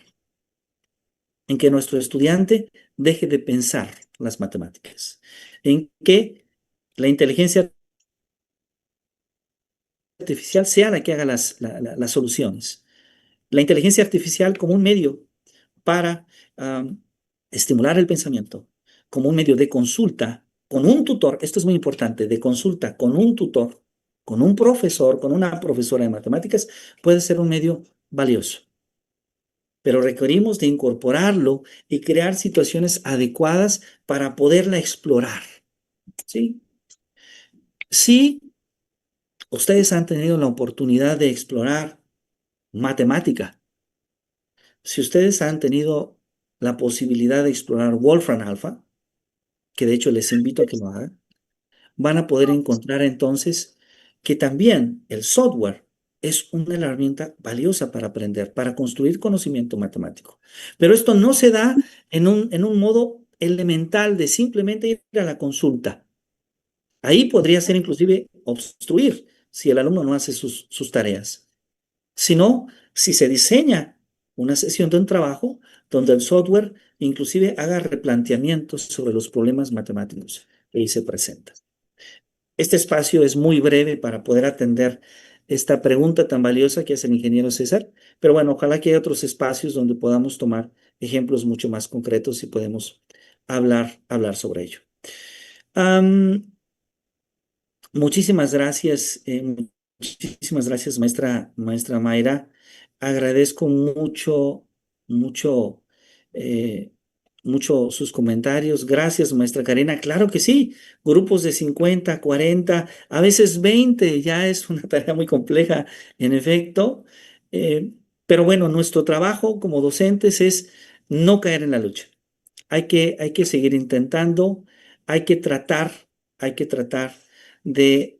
en que nuestro estudiante deje de pensar las matemáticas, en que la inteligencia artificial sea la que haga las soluciones. La inteligencia artificial como un medio para estimular el pensamiento, como un medio de consulta con un tutor, esto es muy importante, de consulta con un tutor, con un profesor, con una profesora de matemáticas, puede ser un medio valioso. Pero requerimos de incorporarlo y crear situaciones adecuadas para poderla explorar. ¿Sí? Si ustedes han tenido la oportunidad de explorar matemática, si ustedes han tenido la posibilidad de explorar Wolfram Alpha, que de hecho les invito a que lo hagan, van a poder encontrar entonces que también el software es una herramienta valiosa para aprender, para construir conocimiento matemático. Pero esto no se da en un modo elemental de simplemente ir a la consulta. Ahí podría ser inclusive obstruir si el alumno no hace sus tareas. Sino si se diseña una sesión de un trabajo donde el software inclusive haga replanteamientos sobre los problemas matemáticos que ahí se presentan. Este espacio es muy breve para poder atender esta pregunta tan valiosa que hace el ingeniero César. Pero bueno, ojalá que haya otros espacios donde podamos tomar ejemplos mucho más concretos y podemos hablar sobre ello. Am, muchísimas gracias, maestra Mayra. Agradezco mucho, eh, mucho sus comentarios. Gracias, maestra Karina. Claro que sí, grupos de 50, 40, a veces 20, ya es una tarea muy compleja, en efecto. Eh, pero bueno, nuestro trabajo como docentes es no caer en la lucha. Hay que seguir intentando, hay que tratar, hay que tratar de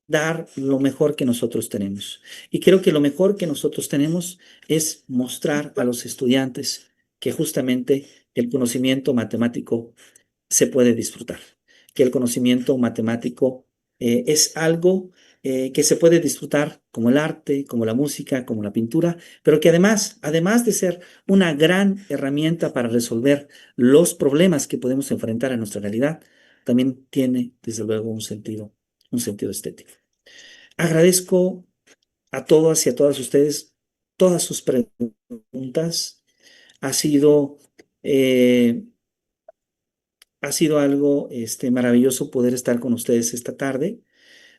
dar lo mejor que nosotros tenemos. Y creo que lo mejor que nosotros tenemos es mostrar a los estudiantes que justamente el conocimiento matemático se puede disfrutar, que el conocimiento matemático es algo que se puede disfrutar como el arte, como la música, como la pintura, pero que además de ser una gran herramienta para resolver los problemas que podemos enfrentar en nuestra realidad, también tiene, desde luego, un sentido estético. Agradezco a todas y a todas ustedes todas sus preguntas. Ha sido, eh, ha sido algo maravilloso poder estar con ustedes esta tarde.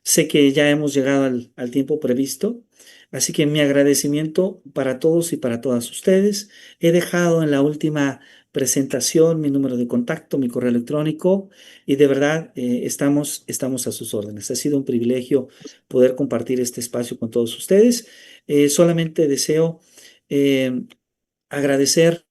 Sé que ya hemos llegado al tiempo previsto, así que mi agradecimiento para todos y para todas ustedes. He dejado en la última presentación mi número de contacto, mi correo electrónico y de verdad estamos a sus órdenes. Ha sido un privilegio poder compartir este espacio con todos ustedes. Solamente deseo eh, agradecer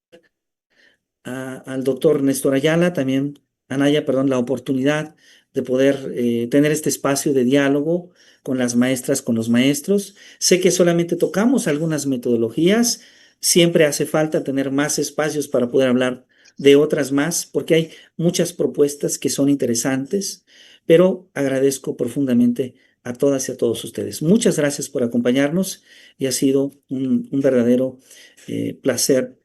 al doctor Néstor Ayala, también Anaya, perdón, la oportunidad de poder tener este espacio de diálogo con las maestras, con los maestros. Sé que solamente tocamos algunas metodologías, siempre hace falta tener más espacios para poder hablar de otras más, porque hay muchas propuestas que son interesantes, pero agradezco profundamente a todas y a todos ustedes. Muchas gracias por acompañarnos y ha sido un verdadero placer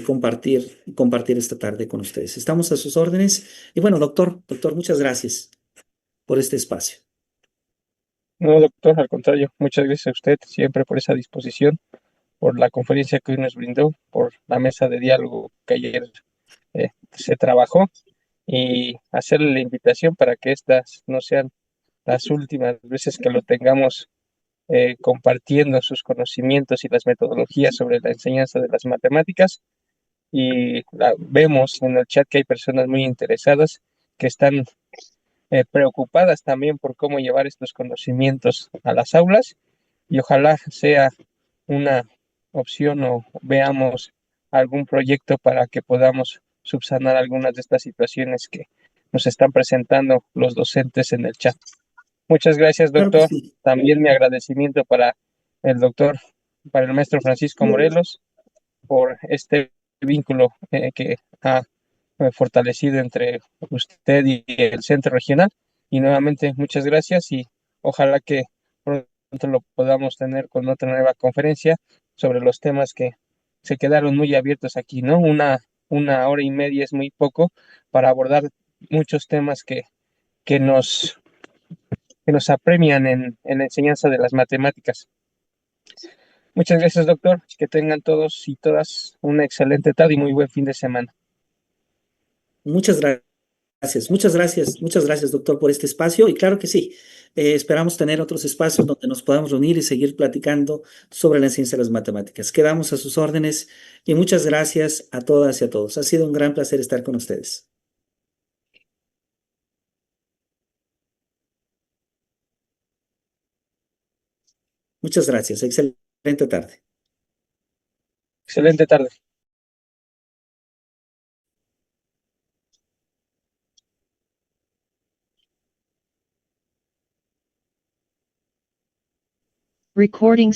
compartir esta tarde con ustedes. Estamos a sus órdenes. Y bueno, doctor, muchas gracias por este espacio. No, doctor, al contrario, muchas gracias a usted siempre por esa disposición, por la conferencia que hoy nos brindó, por la mesa de diálogo que ayer se trabajó y hacerle la invitación para que estas no sean las últimas veces que lo tengamos compartiendo sus conocimientos y las metodologías sobre la enseñanza de las matemáticas. Y vemos en el chat que hay personas muy interesadas que están preocupadas también por cómo llevar estos conocimientos a las aulas y ojalá sea una opción o veamos algún proyecto para que podamos subsanar algunas de estas situaciones que nos están presentando los docentes en el chat. Muchas gracias, Claro que doctor. sí. También mi agradecimiento para el doctor, para el maestro Francisco Morelos, por este vínculo que ha fortalecido entre usted y el centro regional. Y nuevamente, muchas gracias y ojalá que pronto lo podamos tener con otra nueva conferencia sobre los temas que se quedaron muy abiertos aquí, ¿no? Una hora y media es muy poco para abordar muchos temas que nos, que nos apremian en la enseñanza de las matemáticas. Muchas gracias, doctor. Que tengan todos y todas una excelente tarde y muy buen fin de semana. Muchas muchas gracias, doctor, por este espacio. Y claro que sí, esperamos tener otros espacios donde nos podamos reunir y seguir platicando sobre la ciencia de las matemáticas. Quedamos a sus órdenes y muchas gracias a todas y a todos. Ha sido un gran placer estar con ustedes. Muchas gracias. Excelente tarde. Excelente tarde. Recording